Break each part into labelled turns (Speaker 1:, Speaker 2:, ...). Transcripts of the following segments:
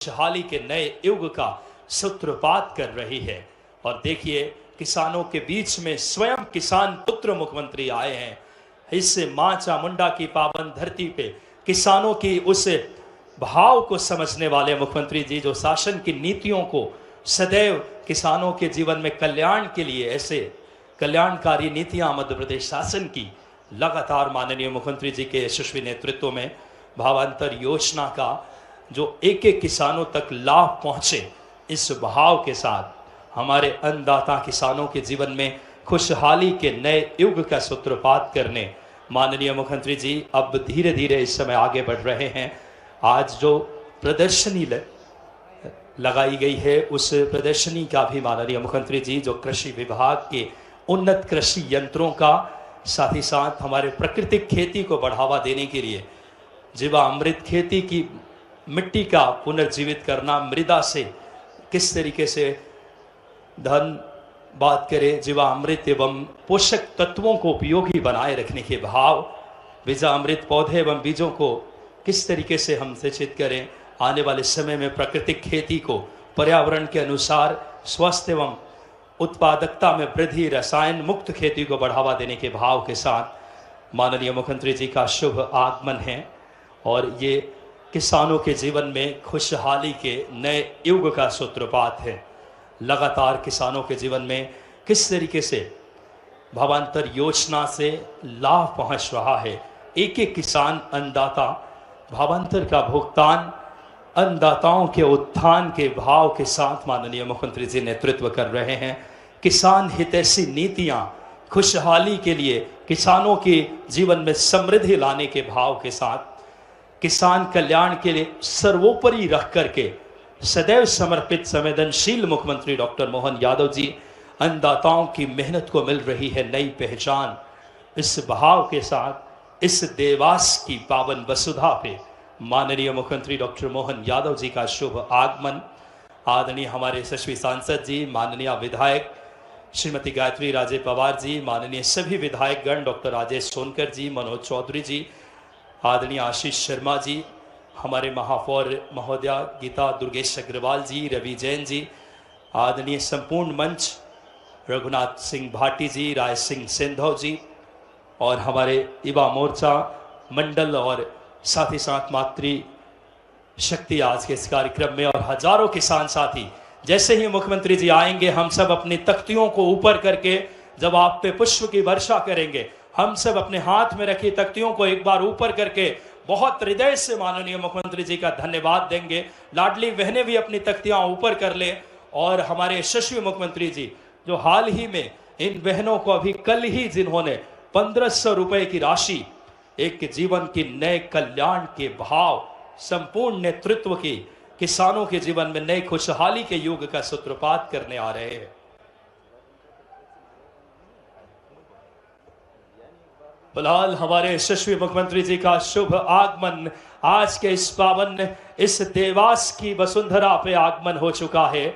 Speaker 1: खुशहाली के नए युग का सूत्रपात कर रही है। और देखिए, किसानों के बीच में स्वयं किसान पुत्र मुख्यमंत्री आए हैं। इस मां चामुंडा की पावन धरती पे किसानों की उस भाव को समझने वाले मुख्यमंत्री जी, जो शासन की नीतियों को सदैव किसानों के जीवन में कल्याण के लिए ऐसे कल्याणकारी नीतियां मध्य प्रदेश शासन की लगातार माननीय मुख्यमंत्री जी के यशस्वी नेतृत्व में भावांतर योजना का जो एक एक किसानों तक लाभ पहुंचे, इस भाव के साथ हमारे अन्नदाता किसानों के जीवन में खुशहाली के नए युग का सूत्रपात करने माननीय मुख्यमंत्री जी अब धीरे धीरे इस समय आगे बढ़ रहे हैं। आज जो प्रदर्शनी लगाई गई है, उस प्रदर्शनी का भी माननीय मुख्यमंत्री जी जो कृषि विभाग के उन्नत कृषि यंत्रों का, साथ ही साथ हमारे प्राकृतिक खेती को बढ़ावा देने के लिए जीवामृत खेती की मिट्टी का पुनर्जीवित करना, मृदा से किस तरीके से धन बात करें, जीवामृत एवं पोषक तत्वों को उपयोगी बनाए रखने के भाव, बीजामृत पौधे एवं बीजों को किस तरीके से हम सिंचित करें, आने वाले समय में प्राकृतिक खेती को पर्यावरण के अनुसार स्वस्थ एवं उत्पादकता में वृद्धि, रसायन मुक्त खेती को बढ़ावा देने के भाव के साथ माननीय मुख्यमंत्री जी का शुभ आगमन है। और ये किसानों के जीवन में खुशहाली के नए युग का सूत्रपात है। लगातार किसानों के जीवन में किस तरीके से भावांतर योजना से लाभ पहुंच रहा है। एक एक किसान अन्नदाता भावांतर का भुगतान अन्नदाताओं के उत्थान के भाव के साथ माननीय मुख्यमंत्री जी नेतृत्व कर रहे हैं। किसान हितैषी नीतियां खुशहाली के लिए, किसानों के जीवन में समृद्धि लाने के भाव के साथ, किसान कल्याण के लिए सर्वोपरि रख करके सदैव समर्पित संवेदनशील मुख्यमंत्री डॉक्टर मोहन यादव जी, अन्नदाताओं की मेहनत को मिल रही है नई पहचान। इस भाव के साथ इस देवास की पावन वसुधा पे माननीय मुख्यमंत्री डॉक्टर मोहन यादव जी का शुभ आगमन। आदरणीय हमारे यशस्वी सांसद जी, माननीय विधायक श्रीमती गायत्री राजे पवार जी, माननीय सभी विधायकगण डॉक्टर राजेश सोनकर जी, मनोज चौधरी जी, आदरणीय आशीष शर्मा जी, हमारे महापौर महोदया गीता दुर्गेश अग्रवाल जी, रवि जैन जी, आदरणीय संपूर्ण मंच रघुनाथ सिंह भाटी जी, राय सिंह सिंधव जी, और हमारे युवा मोर्चा मंडल और साथ ही साथ मातृ शक्ति आज के इस कार्यक्रम में, और हजारों किसान साथी। जैसे ही मुख्यमंत्री जी आएंगे, हम सब अपनी तख्तियों को ऊपर करके जब आप पे पुष्प की वर्षा करेंगे, हम सब अपने हाथ में रखी तख्तियों को एक बार ऊपर करके बहुत हृदय से माननीय मुख्यमंत्री जी का धन्यवाद देंगे। लाडली बहनें भी अपनी तख्तियां ऊपर कर ले। और हमारे यशस्वी मुख्यमंत्री जी जो हाल ही में इन बहनों को अभी कल ही जिन्होंने 1500 रुपए की राशि एक जीवन की नए कल्याण के भाव, संपूर्ण नेतृत्व की किसानों के जीवन में नए खुशहाली के युग का सूत्रपात करने आ रहे हैं। फिलहाल हमारे यशस्वी मुख्यमंत्री जी का शुभ आगमन, आज के इस पावन इस देवास की वसुंधरा पे आगमन हो चुका है।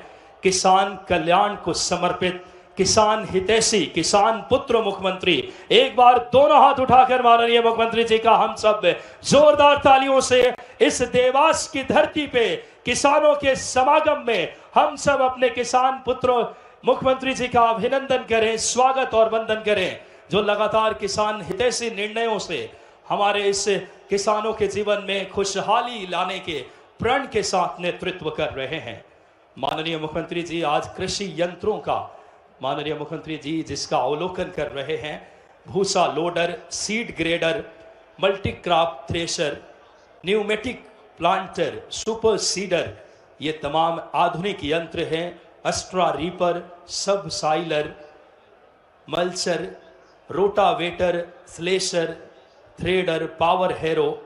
Speaker 1: किसान कल्याण को समर्पित, किसान हितैषी, किसान पुत्र मुख्यमंत्री। एक बार दोनों हाथ उठाकर माननीय मुख्यमंत्री जी का हम सब जोरदार तालियों से इस देवास की धरती पे किसानों के समागम में हम सब अपने किसान पुत्र मुख्यमंत्री जी का अभिनंदन करें, स्वागत और वंदन करें, जो लगातार किसान हितैषी निर्णयों से हमारे इस किसानों के जीवन में खुशहाली लाने के प्रण के साथ नेतृत्व कर रहे हैं। माननीय मुख्यमंत्री जी आज कृषि यंत्रों का माननीय मुख्यमंत्री जी जिसका अवलोकन कर रहे हैं, भूसा loader, seed grader, multi crop thresher, pneumatic planter, super seeder, ये तमाम आधुनिक यंत्र हैं। अस्ट्रा रीपर, सब साइलर, mulcher, rotavator, slasher, threader, power harrow,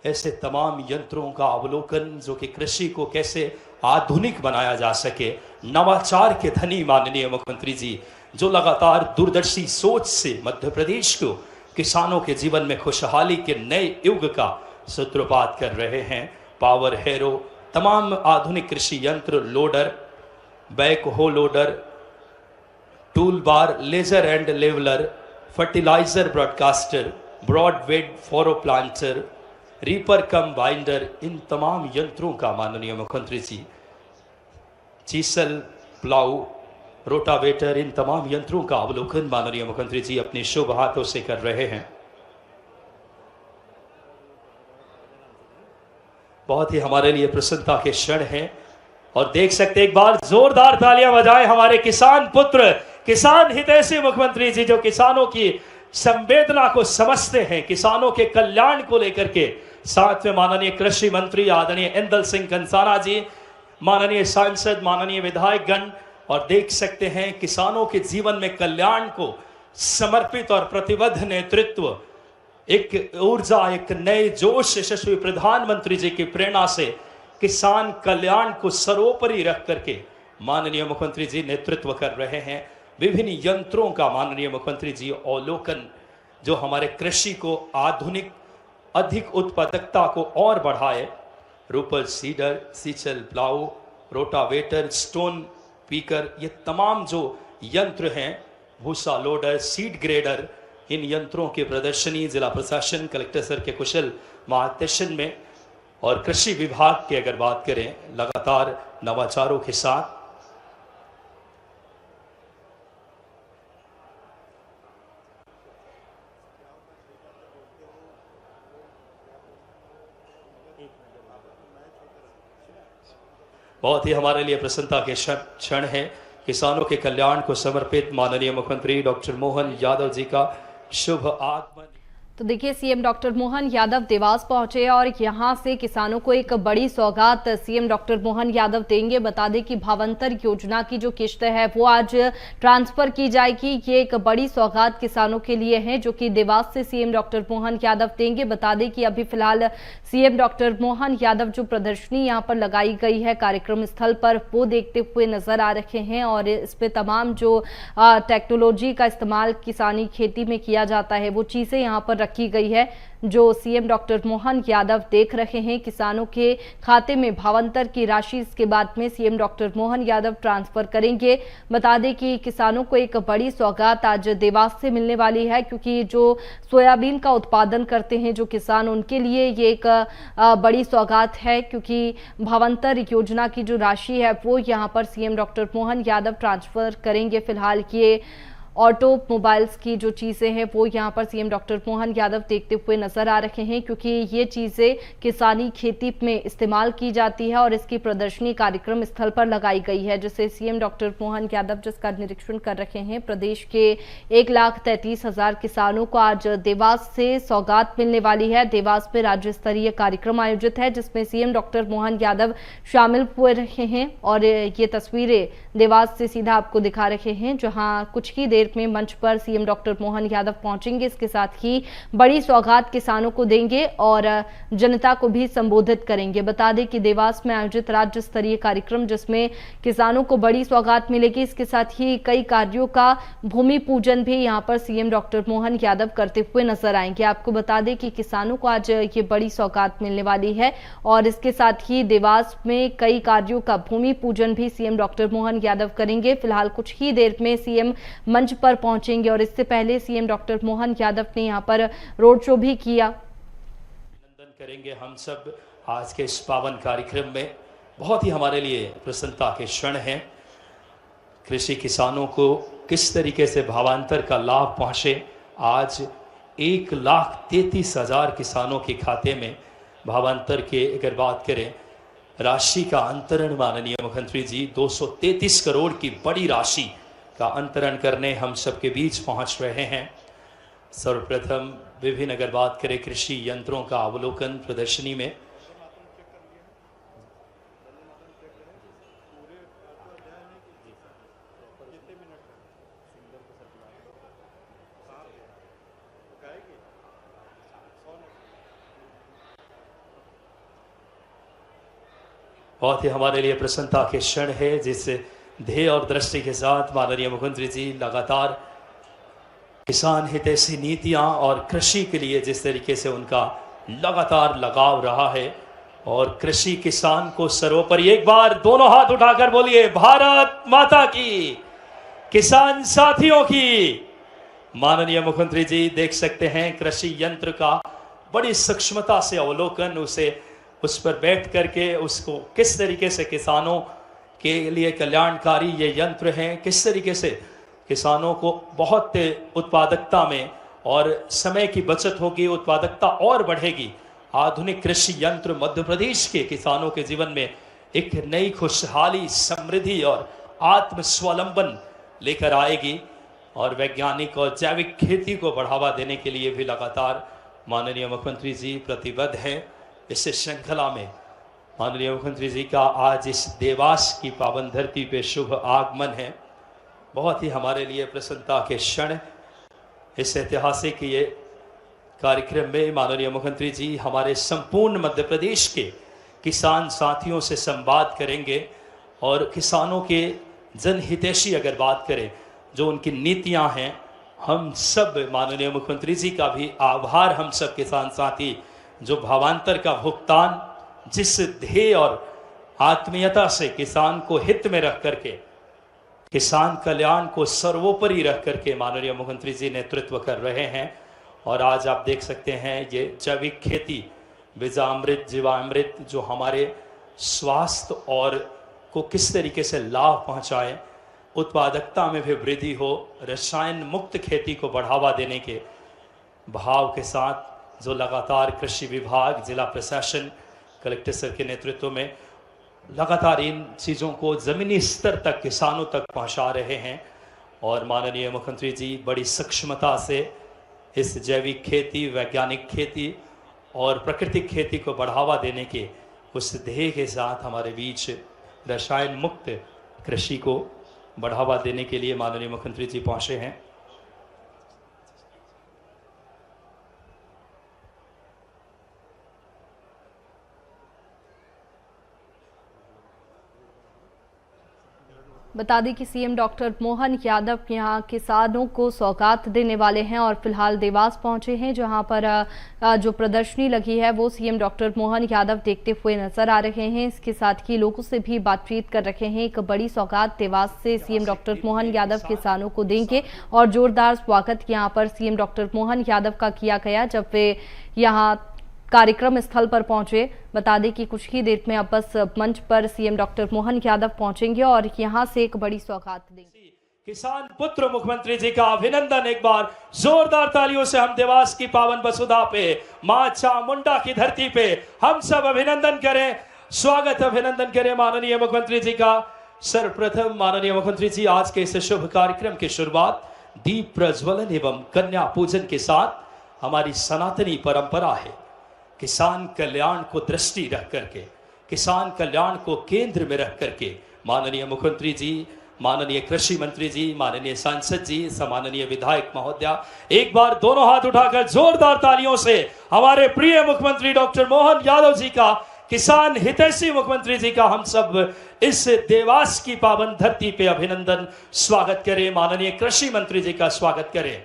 Speaker 1: ऐसे तमाम यंत्रों का अवलोकन जो कि कृषि को कैसे आधुनिक बनाया जा सके, नवाचार के धनी माननीय मुख्यमंत्री जी जो लगातार दूरदर्शी सोच से मध्य प्रदेश को किसानों के जीवन में खुशहाली के नए युग का सूत्रपात कर रहे हैं। पावर हैरो, तमाम आधुनिक कृषि यंत्र, loader, back hoe loader, tool bar, laser and leveller, fertiliser broadcaster, broad bed furrow planter, reaper cum binder, इन तमाम यंत्रों का माननीय मुख्यमंत्री जी, चीसल, प्लाऊ, रोटावेटर, इन तमाम यंत्रों का अवलोकन माननीय मुख्यमंत्री जी अपने शुभ हाथों से कर रहे हैं। बहुत ही हमारे लिए प्रसन्नता के क्षण हैं और देख सकते एक बार जोरदार तालियां बजाएं हमारे किसान पुत्र, किसान हितैषी मुख्यमंत्री जी, जो किसानों की संवेदना को समझते हैं, किसानों के कल्याण को लेकर के। साथ में माननीय कृषि मंत्री आदरणीय इंदल सिंह कंसाना जी, माननीय सांसद, माननीय विधायक गण, और देख सकते हैं किसानों के जीवन में कल्याण को समर्पित और प्रतिबद्ध नेतृत्व, एक ऊर्जा, एक नए जोश यशस्वी प्रधानमंत्री जी की प्रेरणा से किसान कल्याण को सर्वोपरि रख करके माननीय मुख्यमंत्री जी नेतृत्व कर रहे हैं। विभिन्न यंत्रों का माननीय मुख्यमंत्री जी अवलोकन, जो हमारे कृषि को आधुनिक, अधिक उत्पादकता को और बढ़ाए। रूपर सीडर, सीचल, प्लाऊ, रोटावेटर, स्टोन पीकर, ये तमाम जो यंत्र हैं, भूसा लोडर, सीड ग्रेडर, इन यंत्रों की प्रदर्शनी जिला प्रशासन, कलेक्टर सर के कुशल मार्गदर्शन में और कृषि विभाग की अगर बात करें, लगातार नवाचारों के साथ बहुत ही हमारे लिए प्रसन्नता के क्षण है। किसानों के कल्याण को समर्पित माननीय मुख्यमंत्री डॉक्टर मोहन यादव जी का शुभ आगमन।
Speaker 2: तो देखिए, सीएम डॉक्टर मोहन यादव देवास पहुंचे और यहां से किसानों को एक बड़ी सौगात सीएम डॉक्टर मोहन यादव देंगे। बता दें कि भावांतर योजना की जो किश्त है वो आज ट्रांसफर की जाएगी। ये एक बड़ी सौगात किसानों के लिए है जो कि देवास से सीएम डॉक्टर मोहन यादव देंगे। बता दें कि अभी फिलहाल सीएम डॉक्टर मोहन यादव जो प्रदर्शनी यहाँ पर लगाई गई है कार्यक्रम स्थल पर, वो देखते हुए नजर आ रहे हैं और इस पे तमाम जो टेक्नोलॉजी का इस्तेमाल किसानी खेती में किया जाता है वो चीजें यहाँ पर की गई है, जो सीएम डॉक्टर मोहन यादव देख रहे हैं। किसानों के खाते में भावांतर की राशि इसके बाद में CM doctor Mohan Yadav transfer करेंगे। बता दें कि किसानों को एक बड़ी सौगात आज देवास से मिलने वाली है, क्योंकि जो सोयाबीन का उत्पादन करते हैं जो किसान, उनके लिए ये एक बड़ी सौगात है, क्योंकि भावांतर योजना की जो राशि है वो यहाँ पर CM doctor Mohan Yadav transfer करेंगे। फिलहाल ये ऑटोमोबाइल्स की जो चीज़ें हैं वो यहाँ पर सीएम डॉक्टर मोहन यादव देखते हुए नजर आ रहे हैं, क्योंकि ये चीज़ें किसानी खेती में इस्तेमाल की जाती है और इसकी प्रदर्शनी कार्यक्रम स्थल पर लगाई गई है, जिसे सीएम डॉक्टर मोहन यादव जिसका निरीक्षण कर रहे हैं। प्रदेश के 1,33,000 किसानों को आज देवास से सौगात मिलने वाली है। देवास में राज्य स्तरीय कार्यक्रम आयोजित है जिसमें सीएम डॉक्टर मोहन यादव शामिल हुए रहे हैं और ये तस्वीरें देवास से सीधा आपको दिखा रहे हैं, जहां कुछ ही देर में मंच पर सीएम डॉक्टर मोहन यादव पहुंचेंगे। इसके साथ ही बड़ी सौगात किसानों को देंगे और जनता को भी संबोधित करेंगे। बता दें कि देवास में आयोजित राज्य स्तरीय कार्यक्रम जिसमें किसानों को बड़ी सौगात मिलेगी, इसके साथ ही कई कार्यों का भूमि पूजन भी यहां पर सीएम डॉक्टर मोहन यादव करते हुए नजर आएंगे। आपको बता दें कि किसानों को आज ये बड़ी सौगात मिलने वाली है और इसके साथ ही देवास में कई कार्यों का भूमि पूजन भी सीएम डॉक्टर मोहन यादव करेंगे। फिलहाल कुछ ही देर में सीएम मंच पर पहुंचेंगे और इससे पहले सीएम डॉक्टर मोहन यादव ने यहां पर रोड शो भी किया।
Speaker 1: अभिनंदन करेंगे हम सब आज के इस पावन कार्यक्रम में। बहुत ही हमारे लिए प्रसन्नता के क्षण हैं। कृषि किसानों को किस तरीके से भावांतर का लाभ पहुंचे। आज 1,33,000 किसानों के खाते में भावांतर के अगर बात करें राशि का अंतरण माननीय मुख्यमंत्री जी 233 करोड़ की बड़ी राशि का अंतरण करने हम सबके बीच पहुंच रहे हैं। सर्वप्रथम विभिन्न अगर बात करें कृषि यंत्रों का अवलोकन प्रदर्शनी में, बहुत ही हमारे लिए प्रसन्नता के क्षण है, जिस ध्येय और दृष्टि के साथ माननीय मुख्यमंत्री जी लगातार किसान हितैषी नीतियां और कृषि के लिए जिस तरीके से उनका लगातार लगाव रहा है और कृषि किसान को सर्वोपरि, एक बार दोनों हाथ उठाकर बोलिए भारत माता की, किसान साथियों की। माननीय मुख्यमंत्री जी देख सकते हैं कृषि यंत्र का बड़ी सूक्ष्मता से अवलोकन, उस पर बैठ करके उसको किस तरीके से किसानों के लिए कल्याणकारी ये यंत्र हैं, किस तरीके से किसानों को बहुत उत्पादकता में और समय की बचत होगी, उत्पादकता और बढ़ेगी। आधुनिक कृषि यंत्र मध्य प्रदेश के किसानों के जीवन में एक नई खुशहाली, समृद्धि और आत्म स्वावलंबन लेकर आएगी और वैज्ञानिक और जैविक खेती को बढ़ावा देने के लिए भी लगातार माननीय मुख्यमंत्री जी प्रतिबद्ध हैं। इस श्रृंखला में माननीय मुख्यमंत्री जी का आज इस देवास की पावन धरती पे शुभ आगमन है। बहुत ही हमारे लिए प्रसन्नता के क्षण। इस ऐतिहासिक ये कार्यक्रम में माननीय मुख्यमंत्री जी हमारे संपूर्ण मध्य प्रदेश के किसान साथियों से संवाद करेंगे और किसानों के जनहितैषी अगर बात करें, जो उनकी नीतियां हैं, हम सब माननीय मुख्यमंत्री जी का भी आभार, हम सब किसान साथी जो भावांतर का भुगतान जिस ध्येय और आत्मीयता से किसान को हित में रख करके, किसान कल्याण को सर्वोपरि रख करके माननीय मुख्यमंत्री जी नेतृत्व कर रहे हैं। और आज आप देख सकते हैं ये जैविक खेती, बीजामृत, जीवामृत जो हमारे स्वास्थ्य और को किस तरीके से लाभ पहुंचाए, उत्पादकता में भी वृद्धि हो, रसायन मुक्त खेती को बढ़ावा देने के भाव के साथ जो लगातार कृषि विभाग, जिला प्रशासन, कलेक्टर सर के नेतृत्व में लगातार इन चीज़ों को ज़मीनी स्तर तक किसानों तक पहुंचा रहे हैं। और माननीय मुख्यमंत्री जी बड़ी सूक्ष्मता से इस जैविक खेती, वैज्ञानिक खेती और प्राकृतिक खेती को बढ़ावा देने के उस ध्येय के साथ हमारे बीच रसायन मुक्त कृषि को बढ़ावा देने के लिए माननीय मुख्यमंत्री जी पहुंचे हैं।
Speaker 2: बता दें कि सीएम डॉक्टर मोहन यादव यहां किसानों को सौगात देने वाले हैं और फिलहाल देवास पहुंचे हैं, जहां पर जो प्रदर्शनी लगी है वो सीएम डॉक्टर मोहन यादव देखते हुए नजर आ रहे हैं। इसके साथ ही लोगों से भी बातचीत कर रहे हैं। एक बड़ी सौगात देवास से सीएम डॉक्टर मोहन यादव किसानों को देंगे और जोरदार स्वागत यहां पर सीएम डॉक्टर मोहन यादव का किया गया जब वे यहां कार्यक्रम स्थल पर पहुंचे। बता दें कि कुछ ही देर में अब बस मंच पर सीएम डॉक्टर मोहन यादव पहुंचेंगे और यहां से एक बड़ी सौगात देंगे।
Speaker 1: किसान पुत्र मुख्यमंत्री जी का अभिनंदन। एक बार जोरदार तालियों से हम देवास की पावन वसुधा पे, मां चामुंडा की धरती पे हम सब अभिनंदन करें, स्वागत अभिनंदन करें माननीय मुख्यमंत्री जी का। सर्वप्रथम माननीय मुख्यमंत्री जी आज के इस शुभ कार्यक्रम की शुरुआत दीप प्रज्वलन एवं कन्या पूजन के साथ हमारी सनातनी परंपरा है। किसान कल्याण को दृष्टि रख करके, किसान कल्याण को केंद्र में रख करके माननीय मुख्यमंत्री जी, माननीय कृषि मंत्री जी, माननीय सांसद जी, सम्माननीय विधायक महोदया, एक बार दोनों हाथ उठाकर जोरदार तालियों से हमारे प्रिय मुख्यमंत्री डॉक्टर मोहन यादव जी का, किसान हितैषी मुख्यमंत्री जी का हम सब इस देवास की पावन धरती पे अभिनंदन, स्वागत करें। माननीय कृषि मंत्री जी का स्वागत करें।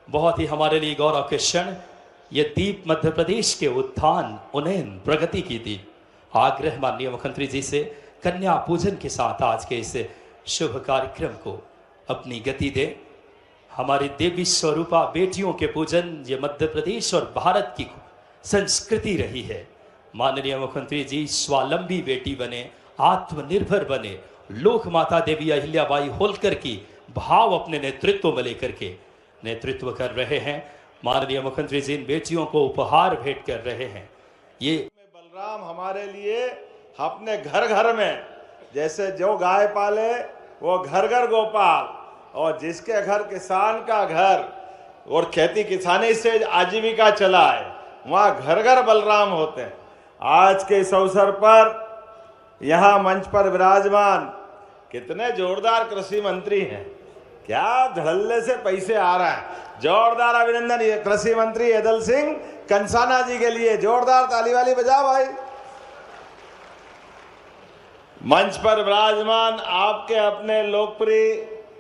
Speaker 1: बहुत ही हमारे लिए गौरव के क्षण। ये दीप मध्य प्रदेश के उत्थान, उन्नयन, प्रगति की दीप। आग्रह माननीय मुख्यमंत्री जी से कन्या पूजन के साथ आज के इस शुभ कार्यक्रम को अपनी गति दे। हमारी देवी स्वरूपा बेटियों के पूजन ये मध्य प्रदेश और भारत की संस्कृति रही है। माननीय मुख्यमंत्री जी स्वावलंबी बेटी बने, आत्मनिर्भर बने, लोक माता देवी अहिल्याबाई होलकर की भाव अपने नेतृत्व में लेकर के नेतृत्व कर रहे हैं। माननीय मुख्यमंत्री जी इन बेटियों को उपहार भेंट कर रहे हैं। ये
Speaker 3: बलराम हमारे लिए अपने घर घर में, जैसे जो गाय पाले वो घर घर गोपाल, और जिसके घर किसान का घर और खेती किसानी से आजीविका चलाए वहाँ घर घर बलराम होते हैं। आज के इस अवसर पर यहाँ मंच पर विराजमान कितने जोरदार कृषि मंत्री हैं, क्या धड़ल्ले से पैसे आ रहा है। जोरदार अभिनंदन ये कृषि मंत्री एदल सिंह कंसाना जी के लिए, जोरदार ताली वाली बजा भाई। मंच पर विराजमान आपके अपने लोकप्रिय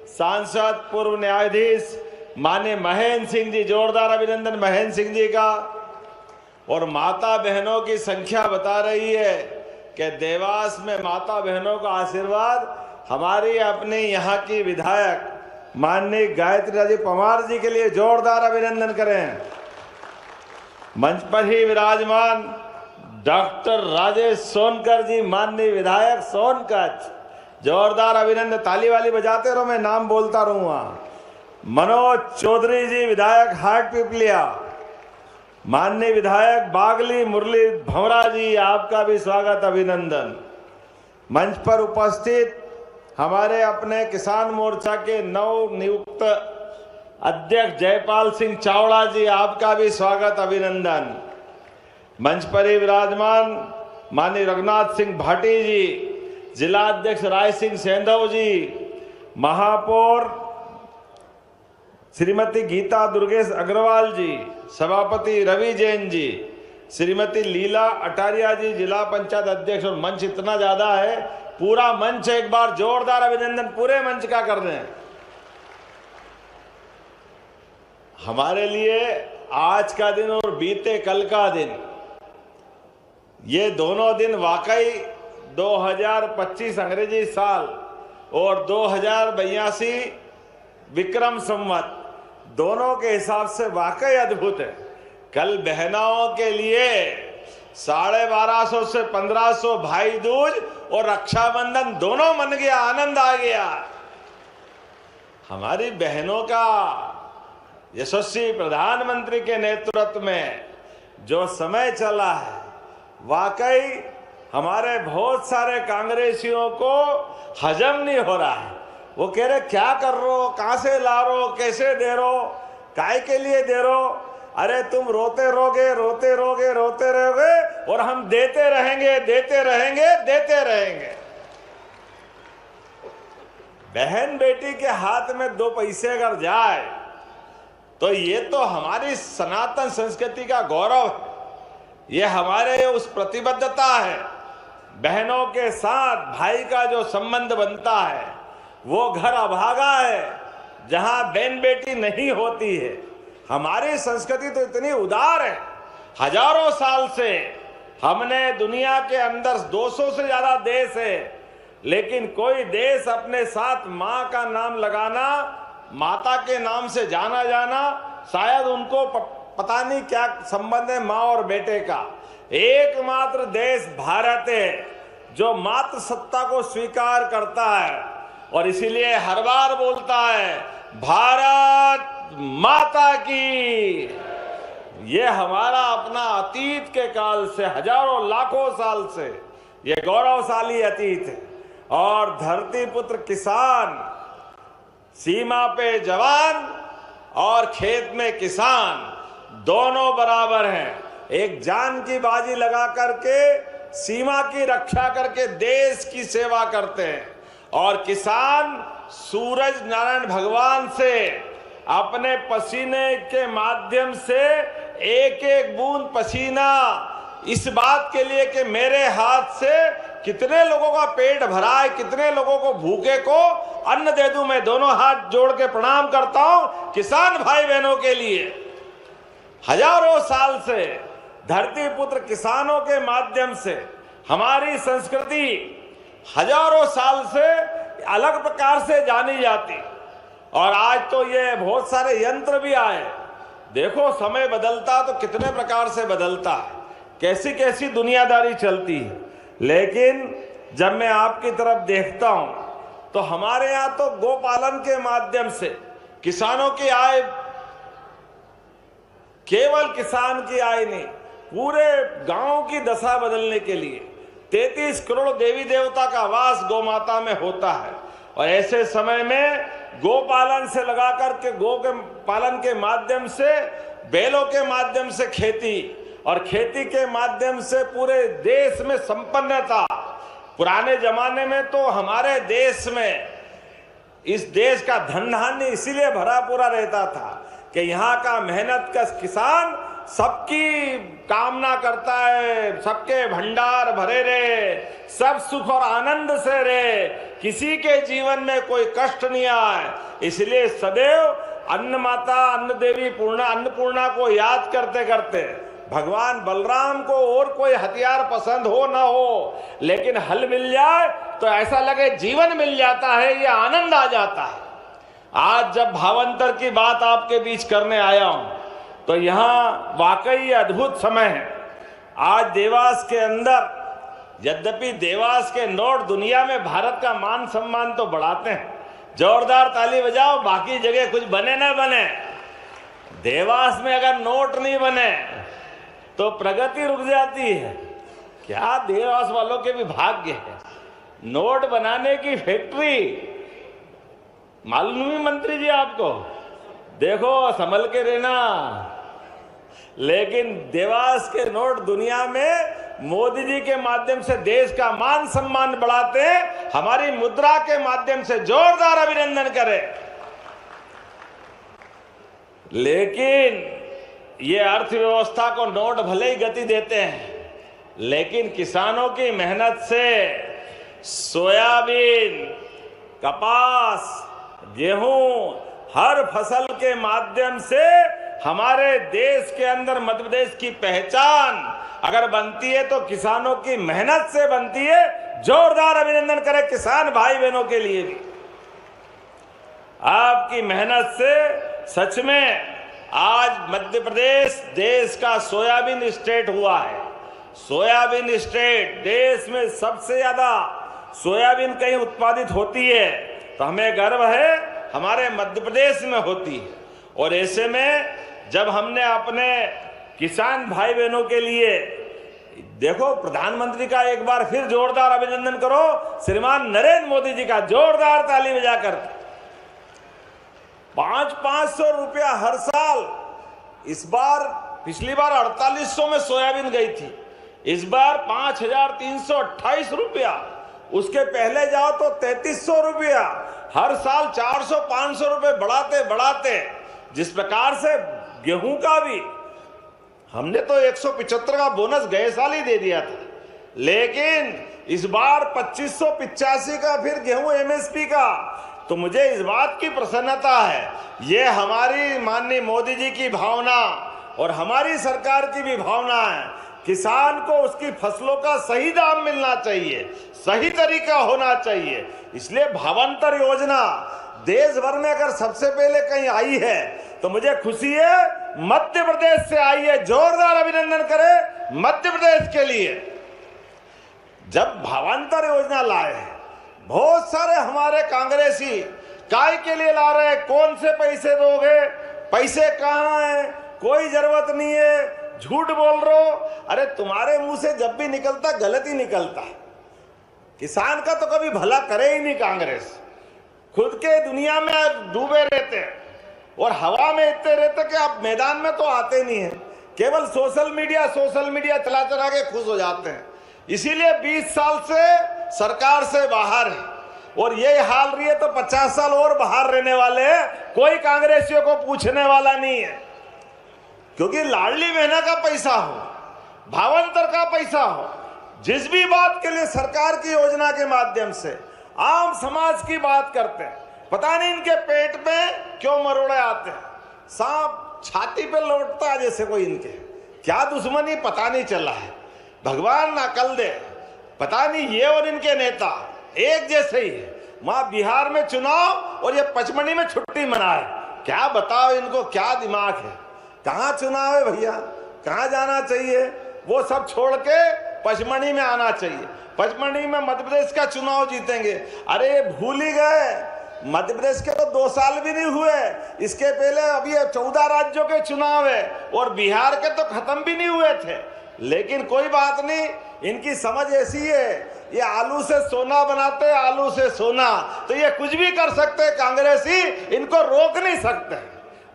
Speaker 3: सांसद पूर्व न्यायाधीश माननीय महेंद्र सिंह जी, जोरदार अभिनंदन महेंद्र सिंह जी का। और माता बहनों की संख्या बता रही है कि देवास में माता बहनों का आशीर्वाद हमारी अपने यहाँ की विधायक माननीय गायत्री राजे पवार जी के लिए जोरदार अभिनंदन करें। मंच पर ही विराजमान डॉक्टर राजेश सोनकर जी, माननीय विधायक सोनकच्छ, जोरदार अभिनंदन, ताली वाली बजाते रहो, मैं नाम बोलता रहूंगा। मनोज चौधरी जी, विधायक हाट पिपलिया, माननीय विधायक बागली मुरली भंवरा जी, आपका भी स्वागत अभिनंदन। मंच पर उपस्थित हमारे अपने किसान मोर्चा के नव नियुक्त अध्यक्ष जयपाल सिंह चावड़ा जी, आपका भी स्वागत अभिनंदन। मंच पर ही विराजमान माननीय रघुनाथ सिंह भाटी जी, जिला अध्यक्ष राय सिंह सेंधव जी, महापौर श्रीमती गीता दुर्गेश अग्रवाल जी, सभापति रवि जैन जी, श्रीमती लीला अटारिया जी, जिला पंचायत अध्यक्ष। और मंच इतना ज्यादा है, पूरा मंच एक बार जोरदार अभिनंदन पूरे मंच का कर रहे हैं। हमारे लिए आज का दिन और बीते कल का दिन, ये दोनों दिन वाकई 2025 अंग्रेजी साल और 2082 विक्रम संवत दोनों के हिसाब से वाकई अद्भुत है। कल बहनाओं के लिए 1250 से 1500 भाई दूज और रक्षाबंधन दोनों मन गया, आनंद आ गया। हमारी बहनों का यशस्वी प्रधानमंत्री के नेतृत्व में जो समय चला है, वाकई हमारे बहुत सारे कांग्रेसियों को हजम नहीं हो रहा है। वो कह रहे क्या कर रहे हो, कहां से ला रहे हो, कैसे दे रहे हो, काय के लिए दे रहे हो। अरे तुम रोते रहोगे, रोते रहोगे, रोते रहोगे और हम देते रहेंगे, देते रहेंगे, देते रहेंगे। बहन बेटी के हाथ में 2 पैसे अगर जाए तो ये तो हमारी सनातन संस्कृति का गौरव है, ये हमारे उस प्रतिबद्धता है। बहनों के साथ भाई का जो संबंध बनता है वो घर अभागा है जहां बहन बेटी नहीं होती है। हमारी संस्कृति तो इतनी उदार है, हजारों साल से हमने दुनिया के अंदर 200 से ज्यादा देश है, लेकिन कोई देश अपने साथ मां का नाम लगाना, माता के नाम से जाना जाना, शायद उनको पता नहीं क्या संबंध है मां और बेटे का। एकमात्र देश भारत है जो मातृ सत्ता को स्वीकार करता है और इसीलिए हर बार बोलता है भारत माता की। ये हमारा अपना अतीत के काल से, हजारों लाखों साल से ये गौरवशाली अतीत है। और धरती पुत्र किसान, सीमा पे जवान और खेत में किसान दोनों बराबर हैं। एक जान की बाजी लगा करके सीमा की रक्षा करके देश की सेवा करते हैं और किसान सूरज नारायण भगवान से अपने पसीने के माध्यम से एक एक बूंद पसीना इस बात के लिए कि मेरे हाथ से कितने लोगों का पेट भरा है, कितने लोगों को भूखे को अन्न दे दूं। मैं दोनों हाथ जोड़ के प्रणाम करता हूं किसान भाई बहनों के लिए। हजारों साल से धरती पुत्र किसानों के माध्यम से हमारी संस्कृति हजारों साल से अलग प्रकार से जानी जाती और आज तो ये बहुत सारे यंत्र भी आए। देखो समय बदलता तो कितने प्रकार से बदलता है, कैसी कैसी दुनियादारी चलती है। लेकिन जब मैं आपकी तरफ देखता हूं तो हमारे यहां तो गोपालन के माध्यम से किसानों की आय, केवल किसान की आय नहीं, पूरे गांव की दशा बदलने के लिए 33 करोड़ देवी देवता का वास गौ माता में होता है। और ऐसे समय में गोपालन से लगा करके गौ के पालन के माध्यम से, बैलों के माध्यम से खेती और खेती के माध्यम से पूरे देश में संपन्नता। पुराने जमाने में तो हमारे देश में, इस देश का धन धान्य इसीलिए भरा पूरा रहता था कि यहाँ का मेहनत कश किसान सबकी कामना करता है, सबके भंडार भरे रहे, सब सुख और आनंद से रहे, किसी के जीवन में कोई कष्ट नहीं आए। इसलिए सदैव अन्न माता, अन्न देवी अन्नपूर्णा को याद करते करते भगवान बलराम को और कोई हथियार पसंद हो ना हो, लेकिन हल मिल जाए तो ऐसा लगे जीवन मिल जाता है, ये आनंद आ जाता है। आज जब भावांतर की बात आपके बीच करने आया हूं तो यहाँ वाकई अद्भुत समय है। आज देवास के अंदर, यद्यपि देवास के नोट दुनिया में भारत का मान सम्मान तो बढ़ाते हैं, जोरदार ताली बजाओ, बाकी जगह कुछ बने ना बने, देवास में अगर नोट नहीं बने तो प्रगति रुक जाती है। क्या देवास वालों के भी भाग्य है, नोट बनाने की फैक्ट्री। मालूम नहीं मंत्री जी आपको, देखो संभल के रहना। लेकिन देवास के नोट दुनिया में मोदी जी के माध्यम से देश का मान सम्मान बढ़ाते हैं। हमारी मुद्रा के माध्यम से जोरदार अभिनंदन करें। लेकिन ये अर्थव्यवस्था को नोट भले ही गति देते हैं, लेकिन किसानों की मेहनत से सोयाबीन, कपास, गेहूं, हर फसल के माध्यम से हमारे देश के अंदर मध्य प्रदेश की पहचान अगर बनती है तो किसानों की मेहनत से बनती है। जोरदार अभिनंदन करें किसान भाई बहनों के लिए भी। आपकी मेहनत से सच में आज मध्य प्रदेश देश का सोयाबीन स्टेट हुआ है। सोयाबीन स्टेट, देश में सबसे ज्यादा सोयाबीन कहीं उत्पादित होती है तो हमें गर्व है हमारे मध्य प्रदेश में होती है। और ऐसे में जब हमने अपने किसान भाई बहनों के लिए, देखो प्रधानमंत्री का एक बार फिर जोरदार अभिनंदन करो, श्रीमान नरेंद्र मोदी जी का जोरदार ताली बजाकर। 500 रुपया हर साल, इस बार, पिछली बार 4800 में सोयाबीन गई थी, इस बार 5328 रुपया, उसके पहले जाओ तो 3300 रुपया, हर साल 400-500 रुपए बढ़ाते बढ़ाते, जिस प्रकार से गेहूं का भी हमने तो 175 का बोनस गए साल ही दे दिया था, लेकिन इस बार 2585 का फिर गेहूं एमएसपी का, तो मुझे इस बात की प्रसन्नता है। ये हमारी माननीय मोदी जी की भावना और हमारी सरकार की भी भावना है। किसान को उसकी फसलों का सही दाम मिलना चाहिए, सही तरीका होना चाहिए। इसलिए भावांतर योजना देश भर में अगर सबसे पहले कहीं आई है तो मुझे खुशी है मध्य प्रदेश से आई है। जोरदार अभिनंदन करें मध्य प्रदेश के लिए। जब भावांतर योजना लाए हैं, बहुत सारे हमारे कांग्रेसी काय के लिए ला रहे हैं, कौन से पैसे दोगे, पैसे कहाँ हैं, कोई जरूरत नहीं है, झूठ बोल रहे हो। अरे तुम्हारे मुंह से जब भी निकलता गलत ही निकलता है। किसान का तो कभी भला करे ही नहीं कांग्रेस, खुद के दुनिया में डूबे रहते हैं और हवा में इतने रहते कि आप मैदान में तो आते नहीं है, केवल सोशल मीडिया चला चला के खुश हो जाते हैं। इसीलिए 20 साल से सरकार से बाहर है और ये हाल रही है तो 50 साल और बाहर रहने वाले हैं। कोई कांग्रेसियों को पूछने वाला नहीं है, क्योंकि लाडली बहना का पैसा हो, भावांतर का पैसा हो, जिस भी बात के लिए सरकार की योजना के माध्यम से आम समाज की बात करते हैं, पता नहीं इनके पेट पे क्यों मरोड़े आते हैं, सांप छाती पे लौटता है जैसे कोई, इनके क्या दुश्मनी पता नहीं चला है। भगवान अकल दे, पता नहीं ये और इनके नेता एक जैसे ही है। वहां बिहार में चुनाव और ये पचमढ़ी में छुट्टी मनाए, क्या बताओ इनको क्या दिमाग है। कहाँ चुनाव है भैया, कहाँ जाना चाहिए, वो सब छोड़ के पचमढ़ी में आना चाहिए। पचमढ़ी में मध्य प्रदेश का चुनाव जीतेंगे। अरे भूल ही गए, मध्य प्रदेश के तो 2 साल भी नहीं हुए, इसके पहले अभी 14 राज्यों के चुनाव है और बिहार के तो खत्म भी नहीं हुए थे। लेकिन कोई बात नहीं, इनकी समझ ऐसी है, ये आलू से सोना बनाते, आलू से सोना, तो ये कुछ भी कर सकते कांग्रेसी, इनको रोक नहीं सकते।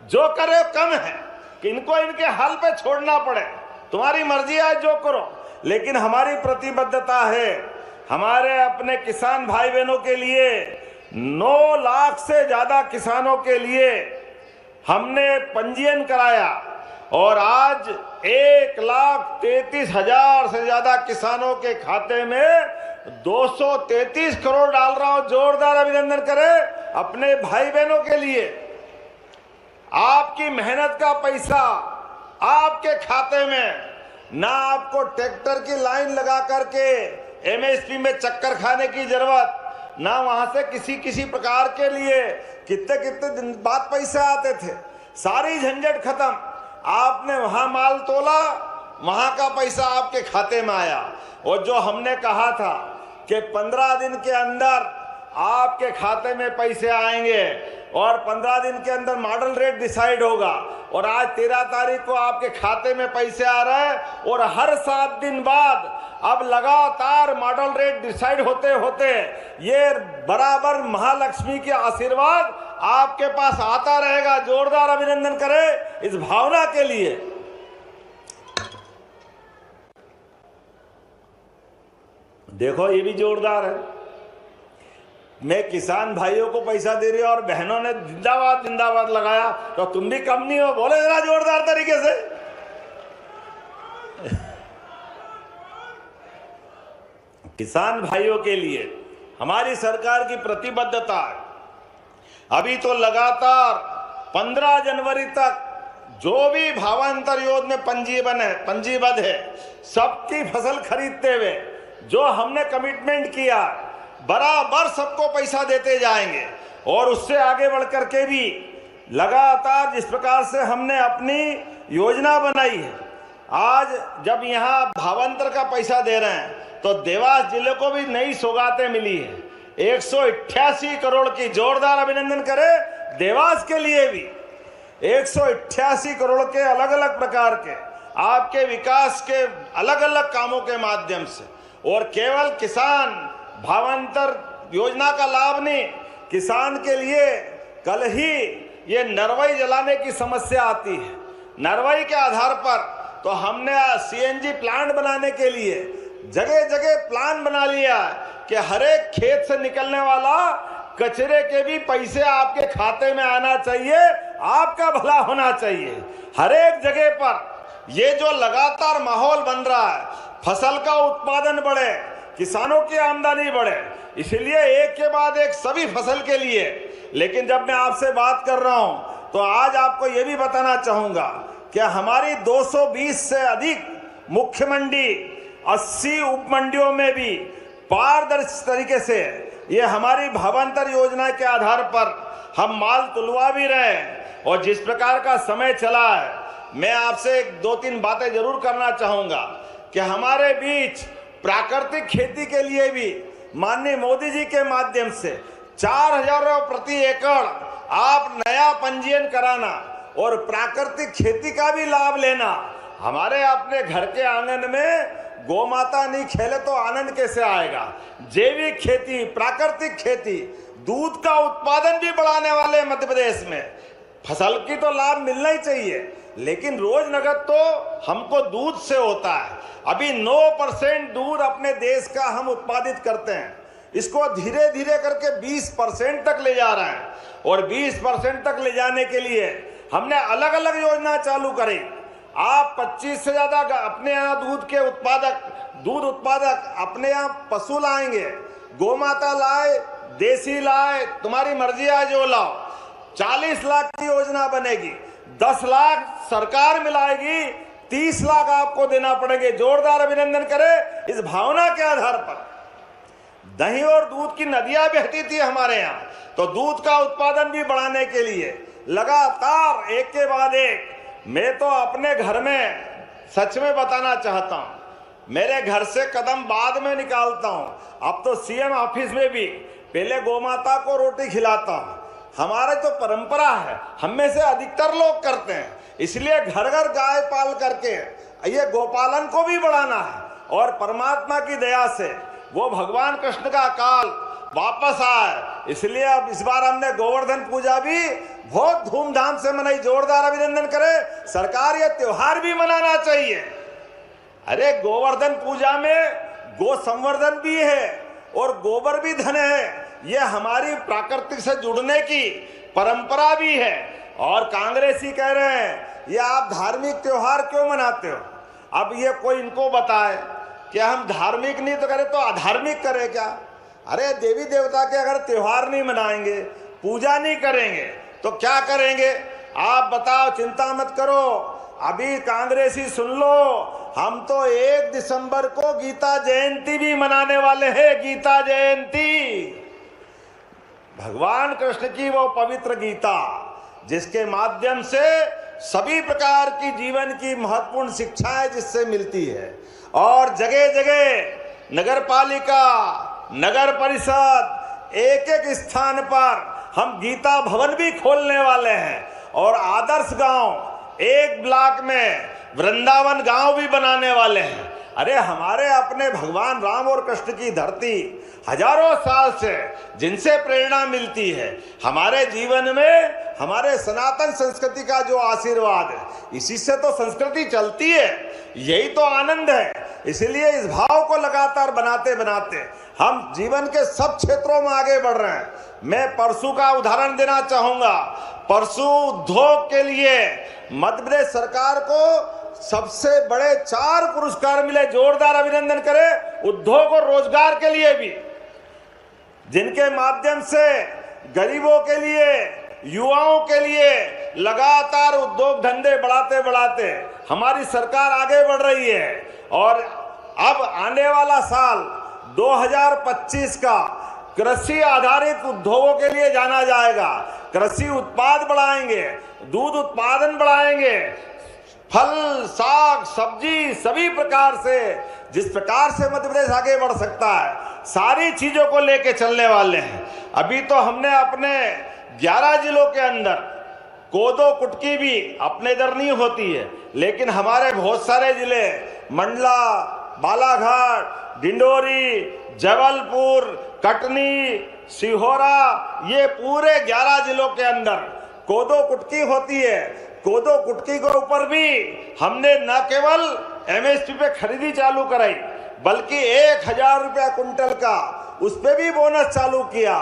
Speaker 3: जो करे कम है कि इनको इनके हल पे छोड़ना पड़े, तुम्हारी मर्जी है जो करो। लेकिन हमारी प्रतिबद्धता है हमारे अपने किसान भाई बहनों के लिए। 9 लाख से ज्यादा किसानों के लिए हमने पंजीयन कराया और आज 1,33,000 से ज्यादा किसानों के खाते में 233 करोड़ डाल रहा हूं। जोरदार अभिनंदन करें अपने भाई बहनों के लिए। आपकी मेहनत का पैसा आपके खाते में, ना आपको ट्रैक्टर की लाइन लगा करके एमएसपी में चक्कर खाने की जरूरत, ना वहां से किसी प्रकार के लिए कितने दिन बाद पैसे आते थे, सारी झंझट खत्म। आपने वहां माल तोला, वहां का पैसा आपके खाते में आया। और जो हमने कहा था कि 15 दिन के अंदर आपके खाते में पैसे आएंगे और 15 दिन के अंदर मॉडल रेट डिसाइड होगा, और आज 13 तारीख को आपके खाते में पैसे आ रहे हैं। और हर 7 दिन बाद अब लगातार मॉडल रेट डिसाइड होते होते ये बराबर महालक्ष्मी के आशीर्वाद आपके पास आता रहेगा। जोरदार अभिनंदन करें इस भावना के लिए। देखो ये भी जोरदार है। मैं किसान भाइयों को पैसा दे रही हूं और बहनों ने जिंदाबाद जिंदाबाद लगाया, तो तुम भी कम नहीं हो, बोले जरा जोरदार तरीके से। किसान भाइयों के लिए हमारी सरकार की प्रतिबद्धता है। अभी तो लगातार 15 जनवरी तक जो भी भावांतर योजना में पंजीबद्ध है, सबकी फसल खरीदते हुए जो हमने कमिटमेंट किया, बराबर सबको पैसा देते जाएंगे। और उससे आगे बढ़ करके भी लगातार जिस प्रकार से हमने अपनी योजना बनाई है, आज जब यहाँ भावांतर का पैसा दे रहे हैं तो देवास जिले को भी नई सौगातें मिली है। 188 करोड़ की, जोरदार अभिनंदन करें देवास के लिए भी। 188 करोड़ के अलग अलग प्रकार के आपके विकास के अलग अलग कामों के माध्यम से। और केवल किसान भावांतर योजना का लाभ नहीं, किसान के लिए कल ही ये नरवाई जलाने की समस्या आती है। नरवाई के आधार पर तो हमने सीएनजी प्लांट बनाने के लिए जगह जगह प्लान बना लिया कि हर एक खेत से निकलने वाला कचरे के भी पैसे आपके खाते में आना चाहिए, आपका भला होना चाहिए। हर एक जगह पर ये जो लगातार माहौल बन रहा है, फसल का उत्पादन बढ़े, किसानों की आमदनी बढ़े, इसलिए एक के बाद एक सभी फसल के लिए। लेकिन जब मैं आपसे बात कर रहा हूं तो आज आपको यह भी बताना चाहूंगा कि हमारी 220 से अधिक मुख्य मंडी, 80 उप मंडियों में भी पारदर्शी तरीके से ये हमारी भावांतर योजना के आधार पर हम माल तुलवा भी रहे हैं। और जिस प्रकार का समय चला है, मैं आपसे 2-3 बातें जरूर करना चाहूंगा कि हमारे बीच प्राकृतिक खेती के लिए भी माननीय मोदी जी के माध्यम से 4,000 प्रति एकड़ आप नया पंजीयन कराना और प्राकृतिक खेती का भी लाभ लेना। हमारे अपने घर के आंगन में गौ माता नहीं खेले तो आनंद कैसे आएगा। जैविक खेती, प्राकृतिक खेती, दूध का उत्पादन भी बढ़ाने वाले मध्य प्रदेश में। फसल की तो लाभ मिलना ही चाहिए, लेकिन रोज नगद तो हमको दूध से होता है। अभी 9% दूध अपने देश का हम उत्पादित करते हैं, इसको धीरे धीरे करके 20% तक ले जा रहे हैं। और 20% तक ले जाने के लिए हमने अलग अलग योजना चालू करी। आप 25 से ज्यादा अपने यहाँ दूध उत्पादक अपने यहाँ पशु लाएंगे, गौ माता लाए, देसी लाए, तुम्हारी मर्जी है जो लाओ। 40 लाख की योजना बनेगी, 10 लाख सरकार मिलाएगी, 30 लाख आपको देना पड़ेंगे। जोरदार अभिनंदन करें इस भावना के आधार पर। दही और दूध की नदियां बहती थी हमारे यहाँ, तो दूध का उत्पादन भी बढ़ाने के लिए लगातार एक के बाद एक। मैं तो अपने घर में सच में बताना चाहता हूँ, मेरे घर से कदम बाद में निकालता हूँ। अब तो सीएम ऑफिस में भी पहले गौ माता को रोटी खिलाता हूँ। हमारे तो परंपरा है, हम में से अधिकतर लोग करते हैं, इसलिए घर घर गाय पाल करके ये गोपालन को भी बढ़ाना है। और परमात्मा की दया से वो भगवान कृष्ण का काल वापस आए, इसलिए अब इस बार हमने गोवर्धन पूजा भी बहुत धूमधाम से मनाई। जोरदार अभिनंदन करें, सरकार ये त्योहार भी मनाना चाहिए। अरे गोवर्धन पूजा में गो संवर्धन भी है और गोबर भी धन है, ये हमारी प्राकृतिक से जुड़ने की परंपरा भी है। और कांग्रेसी कह रहे हैं ये आप धार्मिक त्योहार क्यों मनाते हो। अब ये कोई इनको बताए कि हम धार्मिक नहीं तो करें तो अधार्मिक करें क्या। अरे देवी देवता के अगर त्योहार नहीं मनाएंगे, पूजा नहीं करेंगे तो क्या करेंगे आप बताओ। चिंता मत करो, अभी कांग्रेसी सुन लो, हम तो 1 दिसंबर को गीता जयंती भी मनाने वाले हैं। गीता जयंती, भगवान कृष्ण की वो पवित्र गीता जिसके माध्यम से सभी प्रकार की जीवन की महत्वपूर्ण शिक्षाएं जिससे मिलती है। और जगह जगह नगर पालिका, नगर परिषद, एक एक स्थान पर हम गीता भवन भी खोलने वाले हैं और आदर्श गांव, एक ब्लॉक में वृंदावन गांव भी बनाने वाले हैं। अरे हमारे अपने भगवान राम और कृष्ण की धरती हजारों साल से जिनसे प्रेरणा मिलती है, हमारे जीवन में हमारे सनातन संस्कृति का जो आशीर्वाद है, इसी से तो संस्कृति चलती है, यही तो आनंद है। इसलिए इस भाव को लगातार बनाते बनाते हम जीवन के सब क्षेत्रों में आगे बढ़ रहे हैं। मैं परसू का उदाहरण देना चाहूंगा। परसू उद्योग के लिए मध्य प्रदेश सरकार को सबसे बड़े 4 पुरस्कार मिले। जोरदार अभिनंदन करें उद्योग और रोजगार के लिए भी, जिनके माध्यम से गरीबों के लिए, युवाओं के लिए लगातार उद्योग धंधे बढ़ाते बढ़ाते हमारी सरकार आगे बढ़ रही है। और अब आने वाला साल 2025 का कृषि आधारित उद्योगों के लिए जाना जाएगा। कृषि उत्पाद बढ़ाएंगे, दूध उत्पादन बढ़ाएंगे, फल, साग, सब्जी, सभी प्रकार से जिस प्रकार से मध्य प्रदेश आगे बढ़ सकता है, सारी चीजों को लेके चलने वाले हैं। अभी तो हमने अपने 11 जिलों के अंदर कोदो कुटकी भी अपने इधर नहीं होती है, लेकिन हमारे बहुत सारे जिले मंडला, बालाघाट, डिंडोरी, जबलपुर, कटनी, सिहोरा, ये पूरे 11 जिलों के अंदर कोदो कुटकी होती है। कोदो कुटकी के ऊपर भी हमने न केवल एमएसपी पे खरीदी चालू कराई, बल्कि 1000 रुपया कुंटल का उस पे भी बोनस चालू किया,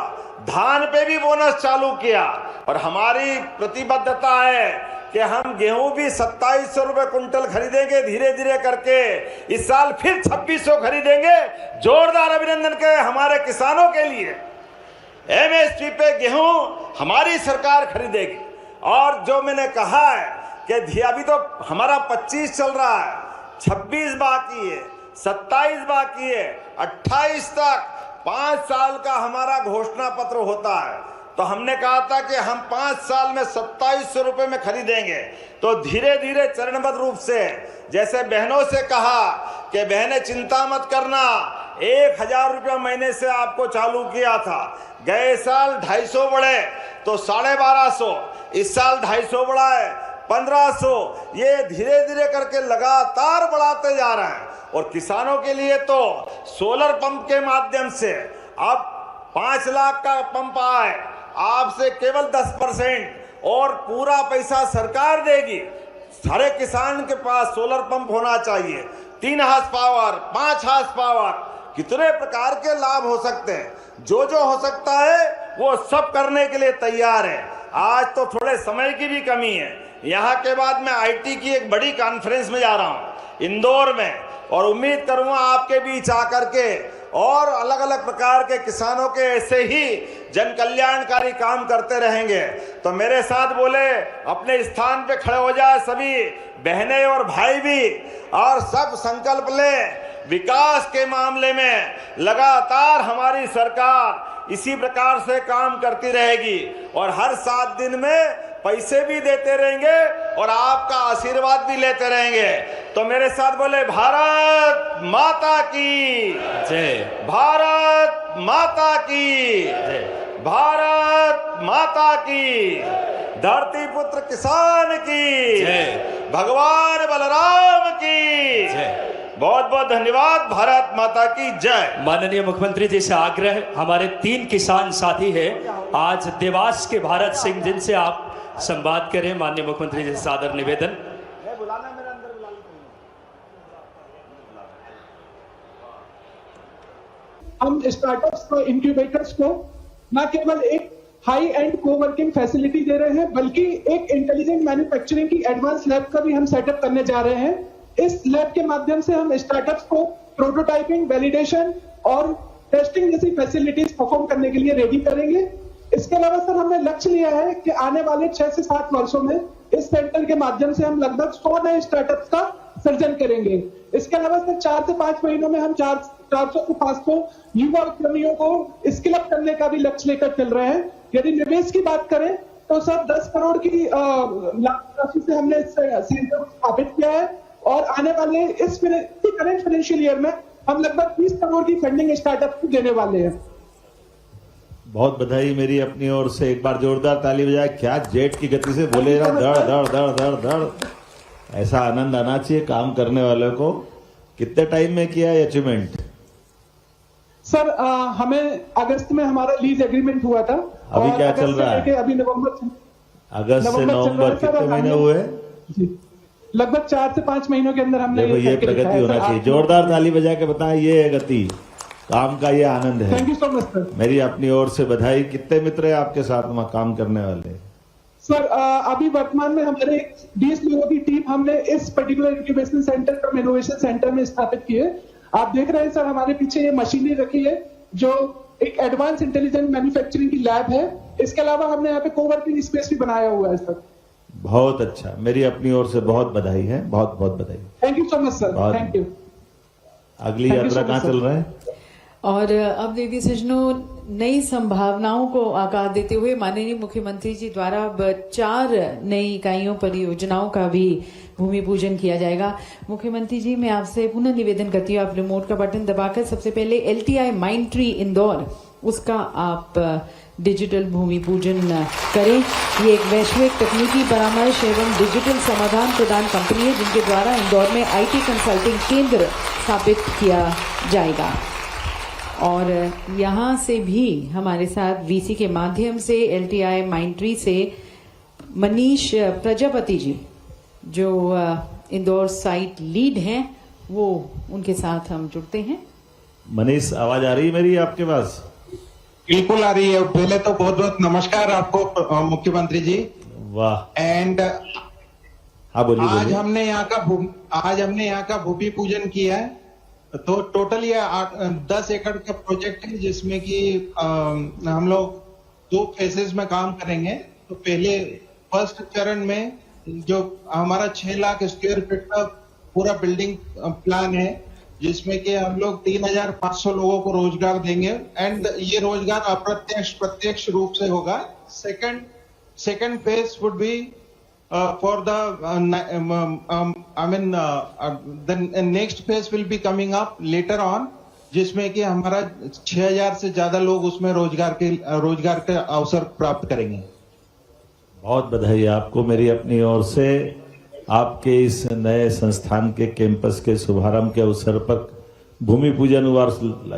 Speaker 3: धान पे भी बोनस चालू किया। और हमारी प्रतिबद्धता है कि हम गेहूं भी 2700 रुपये कुंटल खरीदेंगे, धीरे धीरे करके इस साल फिर 2600 खरीदेंगे। जोरदार अभिनंदन के हमारे किसानों के लिए। एमएसपी पे गेहूं हमारी सरकार खरीदेगी। और जो मैंने कहा है कि अभी तो हमारा 25 चल रहा है, 26 बाकी है, 27 बाकी है, 28 तक 5 साल का हमारा घोषणा पत्र होता है। तो हमने कहा था कि हम 5 साल में 2700 रुपये में खरीदेंगे। तो धीरे धीरे चरणबद्ध रूप से, जैसे बहनों से कहा कि बहनें चिंता मत करना, 1000 रुपया महीने से आपको चालू किया था, गए साल 250 बढ़े तो 1250, इस साल 250 बढ़ा है 1500, ये धीरे धीरे करके लगातार बढ़ाते जा रहे हैं। और किसानों के लिए तो सोलर पंप के माध्यम से अब 5 लाख का पंप आए, आपसे केवल 10% और पूरा पैसा सरकार देगी। सारे किसान के पास सोलर पंप होना चाहिए, 3 हार्स पावर, 5 हार्स पावर, कितने प्रकार के लाभ हो सकते हैं। जो जो हो सकता है वो सब करने के लिए तैयार है। आज तो थोड़े समय की भी कमी है। यहाँ के बाद मैं आईटी की एक बड़ी कॉन्फ्रेंस में जा रहा हूँ इंदौर में, और उम्मीद करूँगा आपके बीच आकर के और अलग अलग प्रकार के किसानों के ऐसे ही जन कल्याणकारी काम करते रहेंगे। तो मेरे साथ बोले अपने स्थान पे खड़े हो जाए सभी बहनें और भाई भी, और सब संकल्प ले। विकास के मामले में लगातार हमारी सरकार इसी प्रकार से काम करती रहेगी और हर 7 दिन में पैसे भी देते रहेंगे और आपका आशीर्वाद भी लेते रहेंगे। तो मेरे साथ बोले भारत माता की
Speaker 1: जय,
Speaker 3: भारत माता की
Speaker 1: जय,
Speaker 3: भारत माता की, धरती पुत्र किसान की
Speaker 1: जय,
Speaker 3: भगवान बलराम की
Speaker 1: जय।
Speaker 3: बहुत बहुत धन्यवाद। भारत माता की जय।
Speaker 1: माननीय मुख्यमंत्री जी से आग्रह, हमारे 3 किसान साथी हैं आज देवास के भारत सिंह, जिनसे आप संवाद करें। माननीय मुख्यमंत्री जी से सादर निवेदन।
Speaker 4: हम स्टार्टअप्स को, इंक्यूबेटर्स को न केवल एक हाई एंड कोवर्किंग फैसिलिटी दे रहे हैं, बल्कि एक इंटेलिजेंट मैन्युफैक्चरिंग की एडवांस लैब का भी हम सेटअप करने जा रहे हैं। इस लैब के माध्यम से हम स्टार्टअप्स को प्रोटोटाइपिंग, वैलिडेशन और टेस्टिंग जैसी फैसिलिटीज परफॉर्म करने के लिए रेडी करेंगे। इसके अलावा सर हमने लक्ष्य लिया है कि आने वाले 6 से 7 वर्षों में इस सेंटर के माध्यम से हम लगभग 100 नए स्टार्टअप्स का सृजन करेंगे। इसके अलावा सर 4 से 5 महीनों में हम 400 से 500 युवा उद्यमियों को स्किल अप करने का भी लक्ष्य लेकर चल रहे हैं। यदि निवेश की बात करें तो सर 10 करोड़ की राशि से हमने इस सेंटर को स्थापित किया है और आने वाले इस करंट फाइनेंशियल ईयर में हम लगभग 20 करोड़ की फंडिंग स्टार्टअप को देने वाले हैं।
Speaker 5: बहुत बधाई मेरी अपनी ओर से, एक बार जोरदार ताली बजाए। क्या जेट की गति से बोले रहा, धड़ धड़ धड़ धड़ धड़, ऐसा आनंद आना चाहिए काम करने वालों को। कितने टाइम में किया है अचीवमेंट?
Speaker 4: सर हमें अगस्त में हमारा लीज एग्रीमेंट हुआ था।
Speaker 5: अभी क्या चल रहा है?
Speaker 4: अभी
Speaker 5: अगस्त से नवंबर कितने महीने हुए?
Speaker 4: लगभग 4 से 5 महीनों के अंदर हमने
Speaker 5: देखो ये प्रगति होना चाहिए। जोरदार ताली बजा के बताएं, ये है गति, काम का ये आनंद है।
Speaker 4: Thank you so much sir.
Speaker 5: मेरी अपनी ओर से बधाई। कितने मित्र हैं आपके साथ में काम करने वाले?
Speaker 4: सर अभी वर्तमान में हमारे 20 लोगों की टीम हमने इस पर्टिकुलर इंक्यूबेशन सेंटर कम इनोवेशन सेंटर में स्थापित की है। आप देख रहे हैं सर हमारे पीछे ये मशीनरी रखी है जो एक एडवांस इंटेलिजेंट मैन्युफैक्चरिंग की लैब है। इसके अलावा हमने यहाँ पे कोवर्किंग स्पेस भी बनाया हुआ है सर।
Speaker 5: बहुत अच्छा, मेरी अपनी ओर से बहुत बधाई है, बहुत बहुत बधाई।
Speaker 4: Thank you so much sir, thank you.
Speaker 5: अगली यात्रा कहाँ चल रहा है?
Speaker 6: और अब देवी सज्जनों, नई संभावनाओं को आकार देते हुए माननीय मुख्यमंत्री जी द्वारा अब 4 नई इकाइयों परियोजनाओं का भी भूमि पूजन किया जाएगा। मुख्यमंत्री जी, मैं आपसे पुनः निवेदन करती हूँ, आप रिमोट का बटन दबाकर सबसे पहले LTI माइंडट्री इंदौर, उसका आप डिजिटल भूमि पूजन करें। ये एक वैश्विक तकनीकी परामर्श एवं डिजिटल समाधान प्रदान कंपनी है जिनके द्वारा इंदौर में IT कंसल्टिंग केंद्र स्थापित किया जाएगा। और यहाँ से भी हमारे साथ VC के माध्यम से LTI माइंडट्री से मनीष प्रजापति जी, जो इंदौर साइट लीड हैं, वो उनके साथ हम जुड़ते हैं।
Speaker 5: मनीष, आवाज आ रही है मेरी आपके पास?
Speaker 7: बिल्कुल आ रही है। पहले तो बहुत बहुत नमस्कार आपको मुख्यमंत्री जी।
Speaker 5: वाह।
Speaker 7: एंड
Speaker 5: हाँ बोलिए।
Speaker 7: आज हमने यहाँ का भूमि पूजन किया है। तो टोटल ये 10 एकड़ का प्रोजेक्ट है जिसमें कि हम लोग 2 फेजेस में काम करेंगे। तो पहले फर्स्ट चरण में जो हमारा 6 लाख स्क्वायर फीट का पूरा बिल्डिंग प्लान है जिसमें कि हम लोग 3,500 लोगों को रोजगार देंगे एंड ये रोजगार अप्रत्यक्ष प्रत्यक्ष रूप से होगा। Second phase would be for the the next phase will be coming up later on, जिसमें कि हमारा 6,000 से ज्यादा लोग उसमें रोजगार के अवसर प्राप्त करेंगे।
Speaker 5: बहुत बधाई आपको मेरी अपनी ओर से। आपके इस नए संस्थान के कैंपस के शुभारंभ के अवसर पर भूमि पूजन हुआ।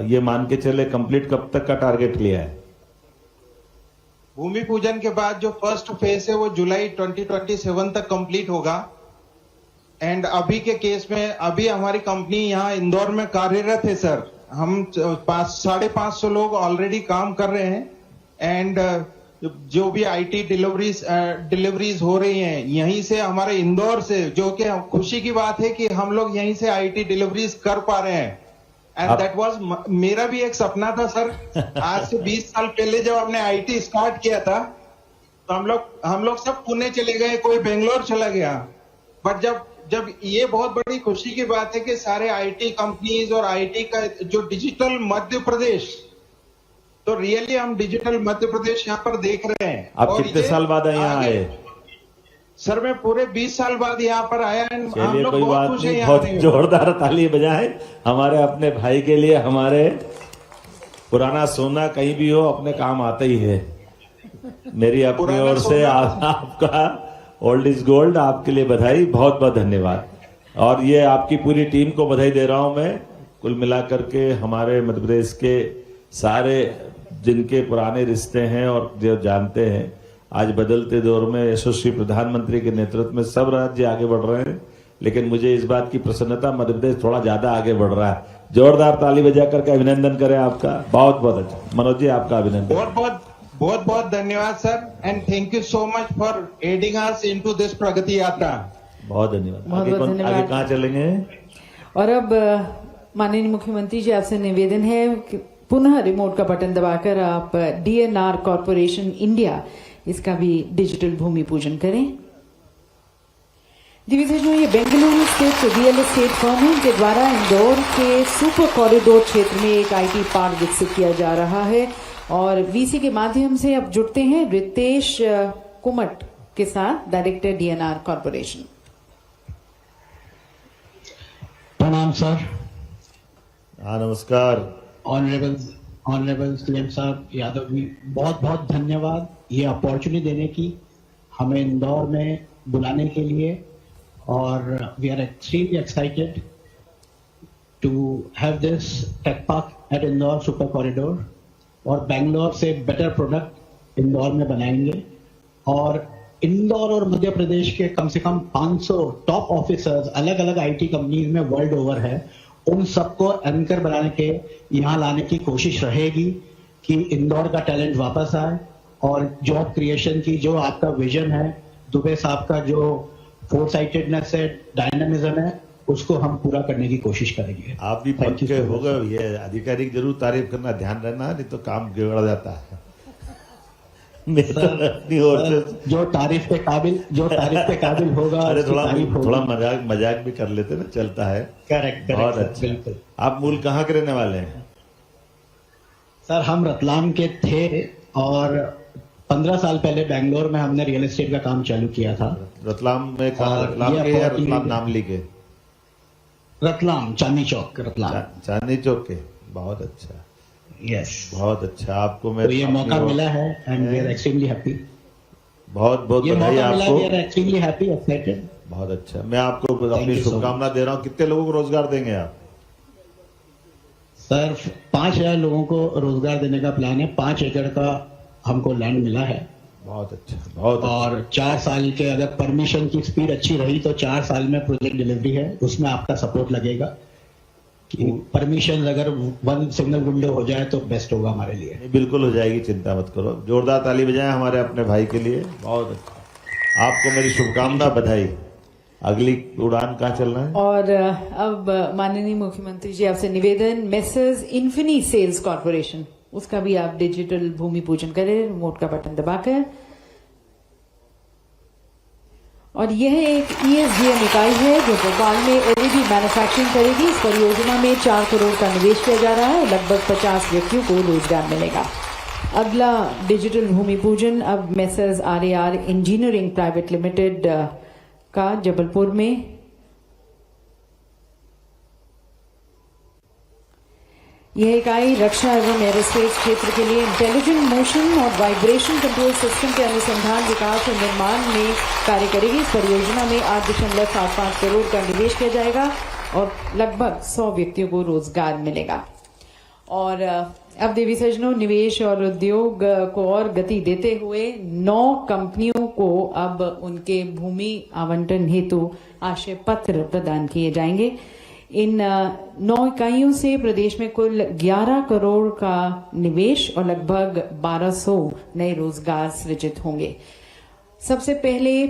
Speaker 5: ये मान के चले कंप्लीट कब तक का टारगेट लिया है?
Speaker 7: भूमि पूजन के बाद जो फर्स्ट फेज है वो जुलाई 2027 तक कंप्लीट होगा। एंड अभी के केस में अभी हमारी कंपनी यहाँ इंदौर में कार्यरत है सर। हम 550 लोग ऑलरेडी काम कर रहे हैं एंड जो भी IT डिलीवरीज हो रही हैं यहीं से, हमारे इंदौर से, जो कि खुशी की बात है कि हम लोग यहीं से IT डिलीवरीज कर पा रहे हैं। एंड दैट वाज मेरा भी एक सपना था सर। आज से 20 साल पहले जब हमने IT स्टार्ट किया था तो हम लोग सब पुणे चले गए, कोई बेंगलोर चला गया। बट जब ये बहुत बड़ी खुशी की बात है कि सारे IT कंपनीज और IT का जो डिजिटल मध्य प्रदेश, तो रियली हम डिजिटल मध्य प्रदेश यहाँ पर देख रहे हैं।
Speaker 5: आप कितने साल बाद यहाँ आए?
Speaker 7: सर मैं पूरे 20 साल बाद यहाँ पर आया।
Speaker 5: चलिए कोई बात नहीं, बहुत जोरदार ताली बजाएं हमारे अपने भाई के लिए। हमारे पुराना सोना कहीं भी हो अपने काम आता ही है। मेरी अपनी ओर से आपका ओल्ड इज गोल्ड, आपके लिए बधाई, बहुत बहुत धन्यवाद। और ये आपकी पूरी टीम को बधाई दे रहा हूं मैं। कुल मिलाकर के हमारे मध्य प्रदेश के सारे जिनके पुराने रिश्ते हैं और जो जानते हैं, आज बदलते दौर में यशस्वी प्रधानमंत्री के नेतृत्व में सब राज्य आगे बढ़ रहे हैं, लेकिन मुझे इस बात की प्रसन्नता मध्य प्रदेश थोड़ा ज्यादा आगे बढ़ रहा है। जोरदार ताली बजा करके अभिनंदन करें आपका। बहुत बहुत अच्छा मनोज जी, आपका अभिनंदन।
Speaker 7: बहुत बहुत धन्यवाद sir and thank you so much for adding us into this प्रगति यात्रा।
Speaker 5: बहुत धन्यवाद। आगे कहाँ चलेंगे?
Speaker 6: और अब माननीय मुख्यमंत्री जी, आपसे निवेदन है कि पुनः रिमोट का बटन दबाकर आप DNR कॉर्पोरेशन इंडिया, इसका भी डिजिटल भूमि पूजन करें। दिव्य ये बेंगलुरु स्थित रियल एस्टेट फर्म है, इनके द्वारा इंदौर के सुपर कॉरिडोर क्षेत्र में एक IT पार्क विकसित किया जा रहा है। और VC के माध्यम से अब जुड़ते हैं रितेश कुमट के साथ, डायरेक्टर DNR कॉर्पोरेशन।
Speaker 8: प्रणाम सर।
Speaker 5: हाँ नमस्कार।
Speaker 8: ऑनरेबल सीएम साहब यादव जी, बहुत बहुत धन्यवाद ये अपॉर्चुनिटी देने की, हमें इंदौर में बुलाने के लिए, और we are extremely excited to have this tech park at Indore super corridor, और बेंगलोर से बेटर प्रोडक्ट इंदौर में बनाएंगे। और इंदौर और मध्य प्रदेश के कम से कम 500 टॉप ऑफिसर्स अलग अलग आईटी कंपनीज में वर्ल्ड ओवर है, उन सबको एंकर बनाने के यहाँ लाने की कोशिश रहेगी कि इंदौर का टैलेंट वापस आए, और जॉब क्रिएशन की जो आपका विजन है, दुबे साहब का जो फोरसाइटेडनेस है, डायनामिज्म है, उसको हम पूरा करने की कोशिश करेंगे।
Speaker 5: आप भी पक्के हो गए, ये अधिकारी जरूर तारीफ करना, ध्यान रखना, नहीं तो काम बिगड़ जाता है। अपनी ओर से
Speaker 8: जो तारीफ पे काबिल होगा,
Speaker 5: अरे
Speaker 8: उसकी
Speaker 5: थोड़ा मजाक भी कर लेते ना, चलता है।
Speaker 8: करेक्ट
Speaker 5: बहुत अच्छा।
Speaker 8: बिल्कुल।
Speaker 5: आप मूल कहाँ के रहने वाले हैं?
Speaker 8: सर हम रतलाम के थे, और 15 साल पहले बेंगलोर में हमने रियल एस्टेट का काम चालू किया था।
Speaker 5: रतलाम में कहाँ?
Speaker 8: और
Speaker 5: रतलाम
Speaker 8: ये
Speaker 5: के या
Speaker 8: अपॉर्चुनिटी-
Speaker 5: रतलाम नाम लिखे?
Speaker 8: रतलाम, चांदनी चौक रतलाम।
Speaker 5: चांदनी चौक के। बहुत अच्छा,
Speaker 8: यस।
Speaker 5: बहुत अच्छा। आपको
Speaker 8: तो
Speaker 5: मैं
Speaker 8: ये मौका मिला है, and we are extremely happy.
Speaker 5: बहुत बहुत
Speaker 8: ये
Speaker 5: बधाई
Speaker 8: मौका मिला,
Speaker 5: आपको।
Speaker 8: We are extremely happy, excited.
Speaker 5: बहुत अच्छा। मैं आपको अपनी
Speaker 8: you so
Speaker 5: शुभकामना दे रहा हूँ। कितने लोगों को रोजगार देंगे आप?
Speaker 8: सर 5000 लोगों को रोजगार देने का प्लान है। 5 एकड़ का हमको लैंड मिला है।
Speaker 5: बहुत अच्छा, बहुत अच्छा।
Speaker 8: और 4 साल के अगर परमिशन की स्पीड अच्छी रही तो 4 साल में प्रोजेक्ट डिलीवरी है, उसमें आपका सपोर्ट लगेगा कि परमिशन अगर 1 सिंगल विंडो हो जाए तो बेस्ट होगा हमारे लिए।
Speaker 5: बिल्कुल हो जाएगी, चिंता मत करो। जोरदार ताली बजाएं हमारे अपने भाई के लिए। बहुत अच्छा, आपको मेरी शुभकामना, बधाई। अगली उड़ान कहाँ चलना है?
Speaker 6: और अब माननीय मुख्यमंत्री जी आपसे निवेदन, मेसर्स इन्फिनी सेल्स कॉर्पोरेशन, उसका भी आप डिजिटल भूमि पूजन करें रिमोट का बटन दबाकर। और यह एक ESDM इकाई है जो भोपाल में LED मैन्युफैक्चरिंग करेगी। इस परियोजना में 4 करोड़ का निवेश किया जा रहा है, लगभग 50 व्यक्तियों को रोजगार मिलेगा। अगला डिजिटल भूमि पूजन अब messrs RAR engineering private limited का जबलपुर में। यह इकाई रक्षा एवं एरोस्पेस क्षेत्र के लिए इंटेलिजेंट मोशन और वाइब्रेशन कंट्रोल सिस्टम के अनुसंधान, विकास और निर्माण में कार्य करेगी। इस परियोजना में 8.75 करोड़ का निवेश किया जाएगा और लगभग 100 व्यक्तियों को रोजगार मिलेगा। और अब देवी सज्जनों, निवेश और उद्योग को और गति देते हुए 9 कंपनियों को अब उनके भूमि आवंटन हेतु आशय पत्र प्रदान किए जाएंगे। इन 9 इकाइयों से प्रदेश में कुल 11 करोड़ का निवेश और लगभग 1200 नए रोजगार सृजित होंगे। सबसे पहले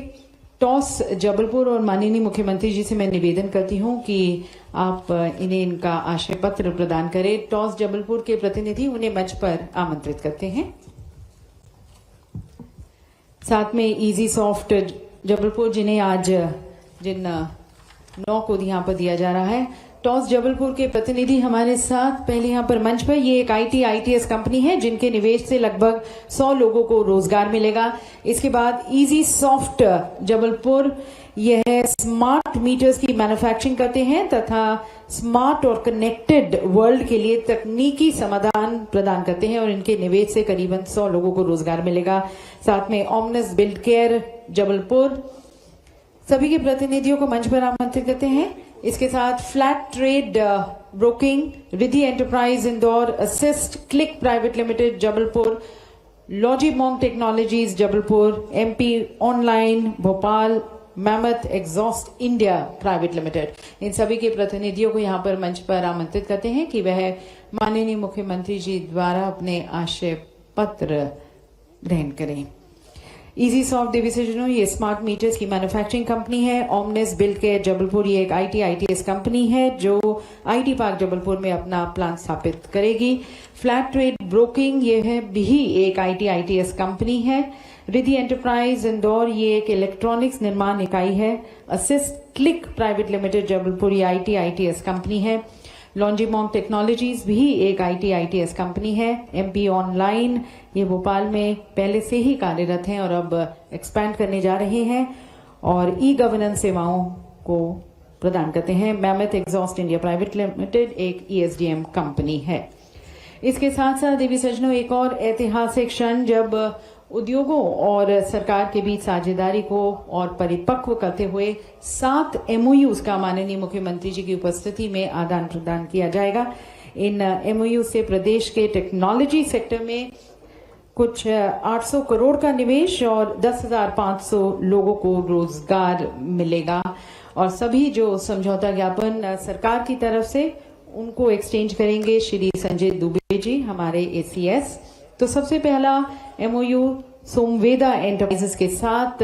Speaker 6: टॉस जबलपुर और माननीय मुख्यमंत्री जी से मैं निवेदन करती हूं कि आप इन्हें इनका आशय पत्र प्रदान करें। टॉस जबलपुर के प्रतिनिधि उन्हें मंच पर आमंत्रित करते हैं। साथ में इजी सॉफ्ट जबलपुर, जिन्हें आज जिन 9 को यहाँ पर दिया जा रहा है। टॉस जबलपुर के प्रतिनिधि हमारे साथ पहले यहाँ पर मंच पर। ये एक ITS कंपनी है जिनके निवेश से लगभग 100 लोगों को रोजगार मिलेगा। इसके बाद इजी सॉफ्ट जबलपुर, यह स्मार्ट मीटर्स की मैन्युफैक्चरिंग करते हैं तथा स्मार्ट और कनेक्टेड वर्ल्ड के लिए तकनीकी समाधान प्रदान करते हैं और इनके निवेश से करीबन 100 लोगों को रोजगार मिलेगा। साथ में ओमनेस बिल्ड केयर जबलपुर, सभी के प्रतिनिधियों को मंच पर आमंत्रित करते हैं। इसके साथ flat trade broking, Riddhi enterprise Indore, assist click private limited Jabalpur, logimong technologies Jabalpur, MP online Bhopal, mammoth exhaust India private limited, इन सभी के प्रतिनिधियों को यहाँ पर मंच पर आमंत्रित करते हैं कि वह माननीय मुख्यमंत्री जी द्वारा अपने आशय पत्र ग्रहण करें। इजी सॉफ्ट देवी सज्जनों, ये स्मार्ट मीटर्स की मैन्युफैक्चरिंग कंपनी है। ओमनेस बिल्ड केयर जबलपुर, ये एक ITS कंपनी है जो IT पार्क जबलपुर में अपना प्लांट स्थापित करेगी। फ्लैट ट्रेड ब्रोकिंग, ये है भी एक ITS कंपनी है। रिद्धि एंटरप्राइज इंदौर, ये एक इलेक्ट्रॉनिक्स निर्माण इकाई है। Assist click private limited Jabalpur, ये ITS कंपनी है। लॉन्जीमॉन्ग टेक्नोलॉजीज भी एक ITS कंपनी है। MP ऑनलाइन ये भोपाल में पहले से ही कार्यरत हैं और अब एक्सपैंड करने जा रहे हैं और ई-गवर्नेंस सेवाओं को प्रदान करते हैं। Mammoth exhaust India private limited एक ESDM कंपनी है। इसके साथ साथ देवी सज्जनों, एक और ऐतिहासिक क्षण जब उद्योगों और सरकार के बीच साझेदारी को और परिपक्व करते हुए 7 MOUs का माननीय मुख्यमंत्री जी की उपस्थिति में आदान प्रदान किया जाएगा। इन MOU से प्रदेश के टेक्नोलॉजी सेक्टर में कुछ 800 करोड़ का निवेश और 10,500 लोगों को रोजगार मिलेगा और सभी जो समझौता ज्ञापन सरकार की तरफ से उनको एक्सचेंज करेंगे श्री संजय दुबे जी, हमारे ACS। तो सबसे पहला MOU सोमवेदा एंटरप्राइजेस के साथ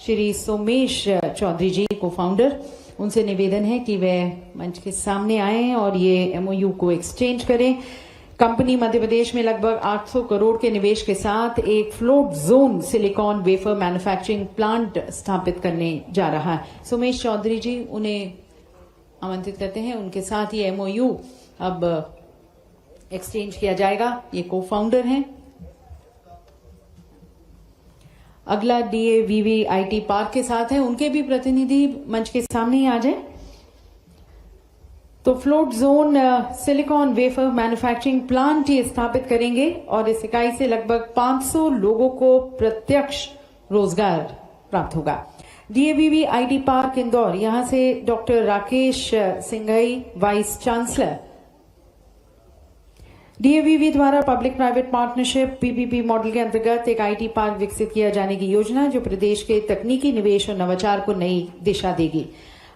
Speaker 6: श्री सोमेश चौधरी जी को फाउंडर, उनसे निवेदन है कि वे मंच के सामने आए और ये MOU को एक्सचेंज करें। कंपनी मध्य प्रदेश में लगभग 800 करोड़ के निवेश के साथ एक float zone silicon wafer manufacturing plant स्थापित करने जा रहा है। सोमेश चौधरी जी, उन्हें आमंत्रित करते हैं। उनके साथ ये MOU अब एक्सचेंज किया जाएगा। ये को फाउंडर हैं। अगला DAVV IT पार्क के साथ है, उनके भी प्रतिनिधि मंच के सामने ही आ जाए। तो float zone silicon wafer manufacturing plant ये स्थापित करेंगे और इस इकाई से लगभग 500 लोगों को प्रत्यक्ष रोजगार प्राप्त होगा। DAVV IT पार्क इंदौर, यहां से doctor Rakesh Singhai, vice chancellor. DAVV द्वारा public private partnership PPP model के अंतर्गत एक IT पार्क विकसित किया जाने की योजना जो प्रदेश के तकनीकी निवेश और नवाचार को नई दिशा देगी।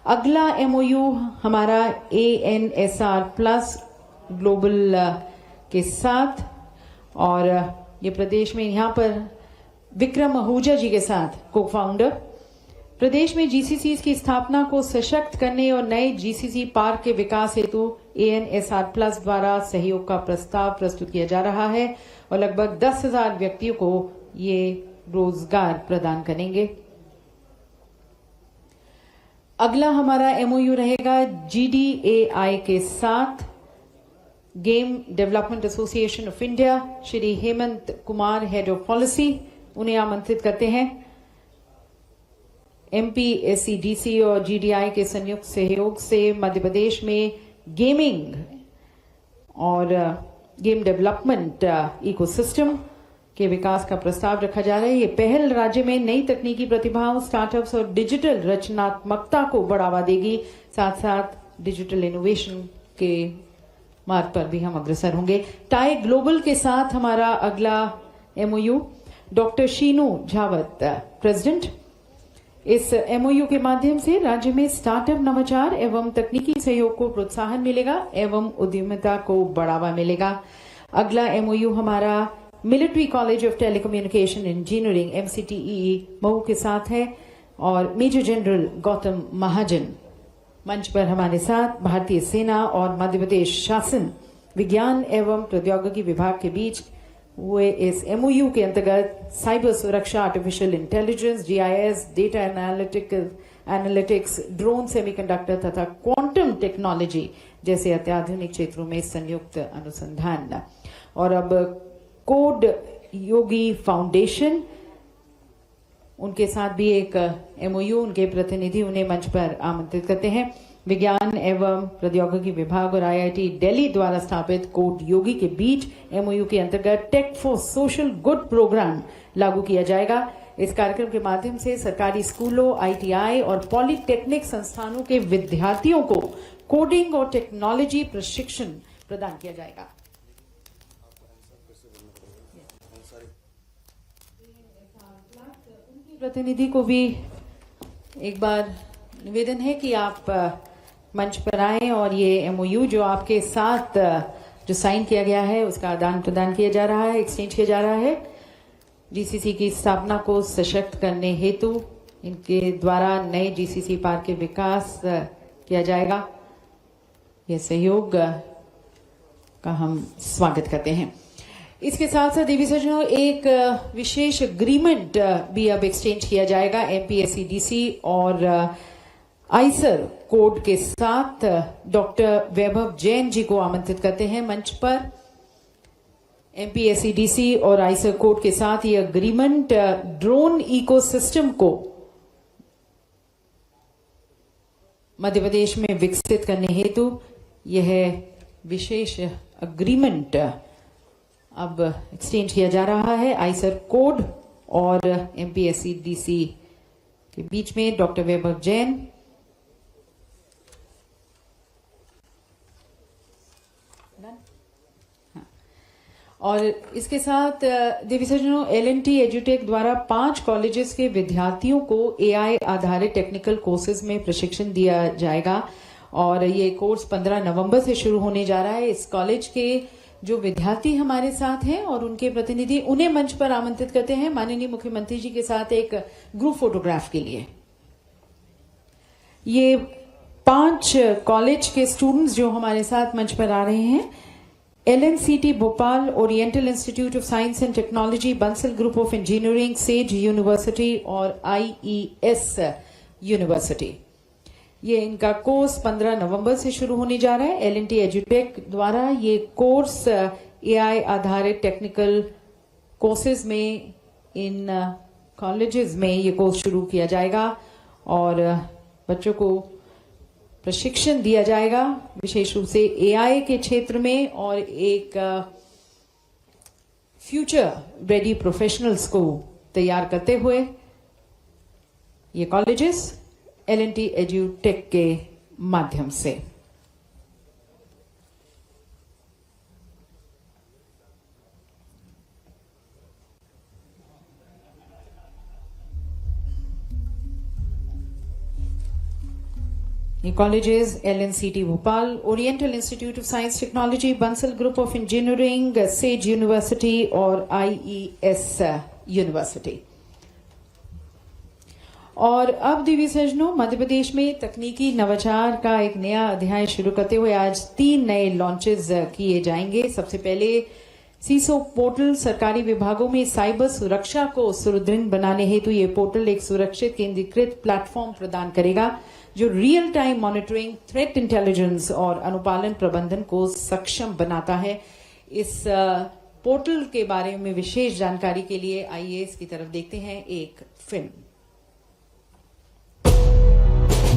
Speaker 6: अगला MOU हमारा ANSR प्लस ग्लोबल के साथ और ये प्रदेश में यहाँ पर विक्रम आहूजा जी के साथ को फाउंडर। प्रदेश में GCCs की स्थापना को सशक्त करने और नए GCC पार्क के विकास हेतु ANSR प्लस द्वारा सहयोग का प्रस्ताव प्रस्तुत किया जा रहा है और लगभग 10,000 व्यक्तियों को ये रोजगार प्रदान करेंगे। अगला हमारा MOU रहेगा GDAI के साथ game development association of India. Shri Hemant Kumar, head of policy, उन्हें आमंत्रित करते हैं। MP SCDC और GDI के संयुक्त सहयोग से मध्य प्रदेश में गेमिंग और गेम डेवलपमेंट इकोसिस्टम के विकास का प्रस्ताव रखा जा रहा है। ये पहल राज्य में नई तकनीकी प्रतिभाओं, स्टार्टअप्स और डिजिटल रचनात्मकता को बढ़ावा देगी। साथ साथ डिजिटल इनोवेशन के मार्ग पर भी हम अग्रसर होंगे। टाई ग्लोबल के साथ हमारा अगला MOU, डॉक्टर शीनू झावत, प्रेसिडेंट। इस MOU के माध्यम से राज्य में स्टार्टअप, नवाचार एवं तकनीकी सहयोग को प्रोत्साहन मिलेगा एवं उद्यमिता को बढ़ावा मिलेगा। अगला MOU हमारा military college of telecommunication engineering MCTE Mau के साथ है और मेजर जनरल गौतम महाजन मंच पर हमारे साथ भारतीय सेना और मध्य प्रदेश शासन विज्ञान एवं प्रौद्योगिकी विभाग के बीच हुए इस MOU के अंतर्गत साइबर सुरक्षा, artificial intelligence, GIS, data analytics, drone, semiconductor तथा क्वांटम टेक्नोलॉजी जैसे अत्याधुनिक क्षेत्रों में संयुक्त अनुसंधान। और अब कोड योगी फाउंडेशन, उनके साथ भी एक MOU, उनके प्रतिनिधि उन्हें मंच पर आमंत्रित करते हैं। विज्ञान एवं प्रौद्योगिकी विभाग और IIT दिल्ली द्वारा स्थापित कोड योगी के बीच MOU के अंतर्गत tech for social good program लागू किया जाएगा। इस कार्यक्रम के माध्यम से सरकारी स्कूलों, ITI और पॉलिटेक्निक संस्थानों के विद्यार्थियों को कोडिंग और टेक्नोलॉजी प्रशिक्षण प्रदान किया जाएगा। प्रतिनिधि को भी एक बार निवेदन है कि आप मंच पर आए और ये MOU जो आपके साथ जो साइन किया गया है उसका आदान प्रदान किया जा रहा है, एक्सचेंज किया जा रहा है। GCC की स्थापना को सशक्त करने हेतु इनके द्वारा नए GCC पार्क के विकास किया जाएगा। यह सहयोग का हम स्वागत करते हैं। इसके साथ साथ देवी सज्जनों, एक विशेष एग्रीमेंट भी अब एक्सचेंज किया जाएगा MPSCDC और आइसर कोड के साथ डॉक्टर वैभव जैन जी को आमंत्रित करते हैं मंच पर। एमपीएसईडीसी और आइसर कोड के साथ ये अग्रीमेंट ड्रोन इकोसिस्टम को मध्य प्रदेश में विकसित करने हेतु यह विशेष अग्रीमेंट अब एक्सचेंज किया जा रहा है आइसर कोड और एमपीएसईडीसी के बीच में। डॉक्टर वैभव जैन, और इसके साथ देवी सज्जनों एल&टी एजुटेक द्वारा 5 कॉलेजेस के विद्यार्थियों को एआई आधारित टेक्निकल कोर्सेज में प्रशिक्षण दिया जाएगा और ये कोर्स 15 नवंबर से शुरू होने जा रहा है। इस कॉलेज के जो विद्यार्थी हमारे साथ हैं और उनके प्रतिनिधि, उन्हें मंच पर आमंत्रित करते हैं माननीय मुख्यमंत्री जी के साथ एक ग्रुप फोटोग्राफ के लिए। ये 5 कॉलेज के स्टूडेंट्स जो हमारे साथ मंच पर आ रहे हैं, LNCT Bhopal, oriental institute of science and technology, Bansal group of engineering, says university और IES यूनिवर्सिटी। ये इनका कोर्स 15 नवंबर से शुरू होने जा रहा है। L&T एजुटेक द्वारा ये कोर्स AI आधारित टेक्निकल कोर्सेज में इन कॉलेजेस में ये कोर्स शुरू किया जाएगा और बच्चों को प्रशिक्षण दिया जाएगा विशेष रूप से AI के क्षेत्र में और एक फ्यूचर रेडी प्रोफेशनल्स को तैयार करते हुए ये कॉलेजेस L&T एजुटेक के माध्यम से। ये colleges LNCT Bhopal, oriental institute of science technology, Bansal group of engineering, says university और IES यूनिवर्सिटी। और अब देवी सज्जनों, मध्य प्रदेश में तकनीकी नवाचार का एक नया अध्याय शुरू करते हुए आज 3 नए लॉन्चेस किए जाएंगे। सबसे पहले सीसो पोर्टल सरकारी विभागों में साइबर सुरक्षा को सुदृढ़ बनाने हेतु ये पोर्टल एक सुरक्षित केंद्रीकृत प्लेटफॉर्म प्रदान करेगा जो real time monitoring, threat intelligence और अनुपालन प्रबंधन को सक्षम बनाता है। इस पोर्टल के बारे में विशेष जानकारी के लिए आइए इसकी तरफ देखते हैं एक फिल्म।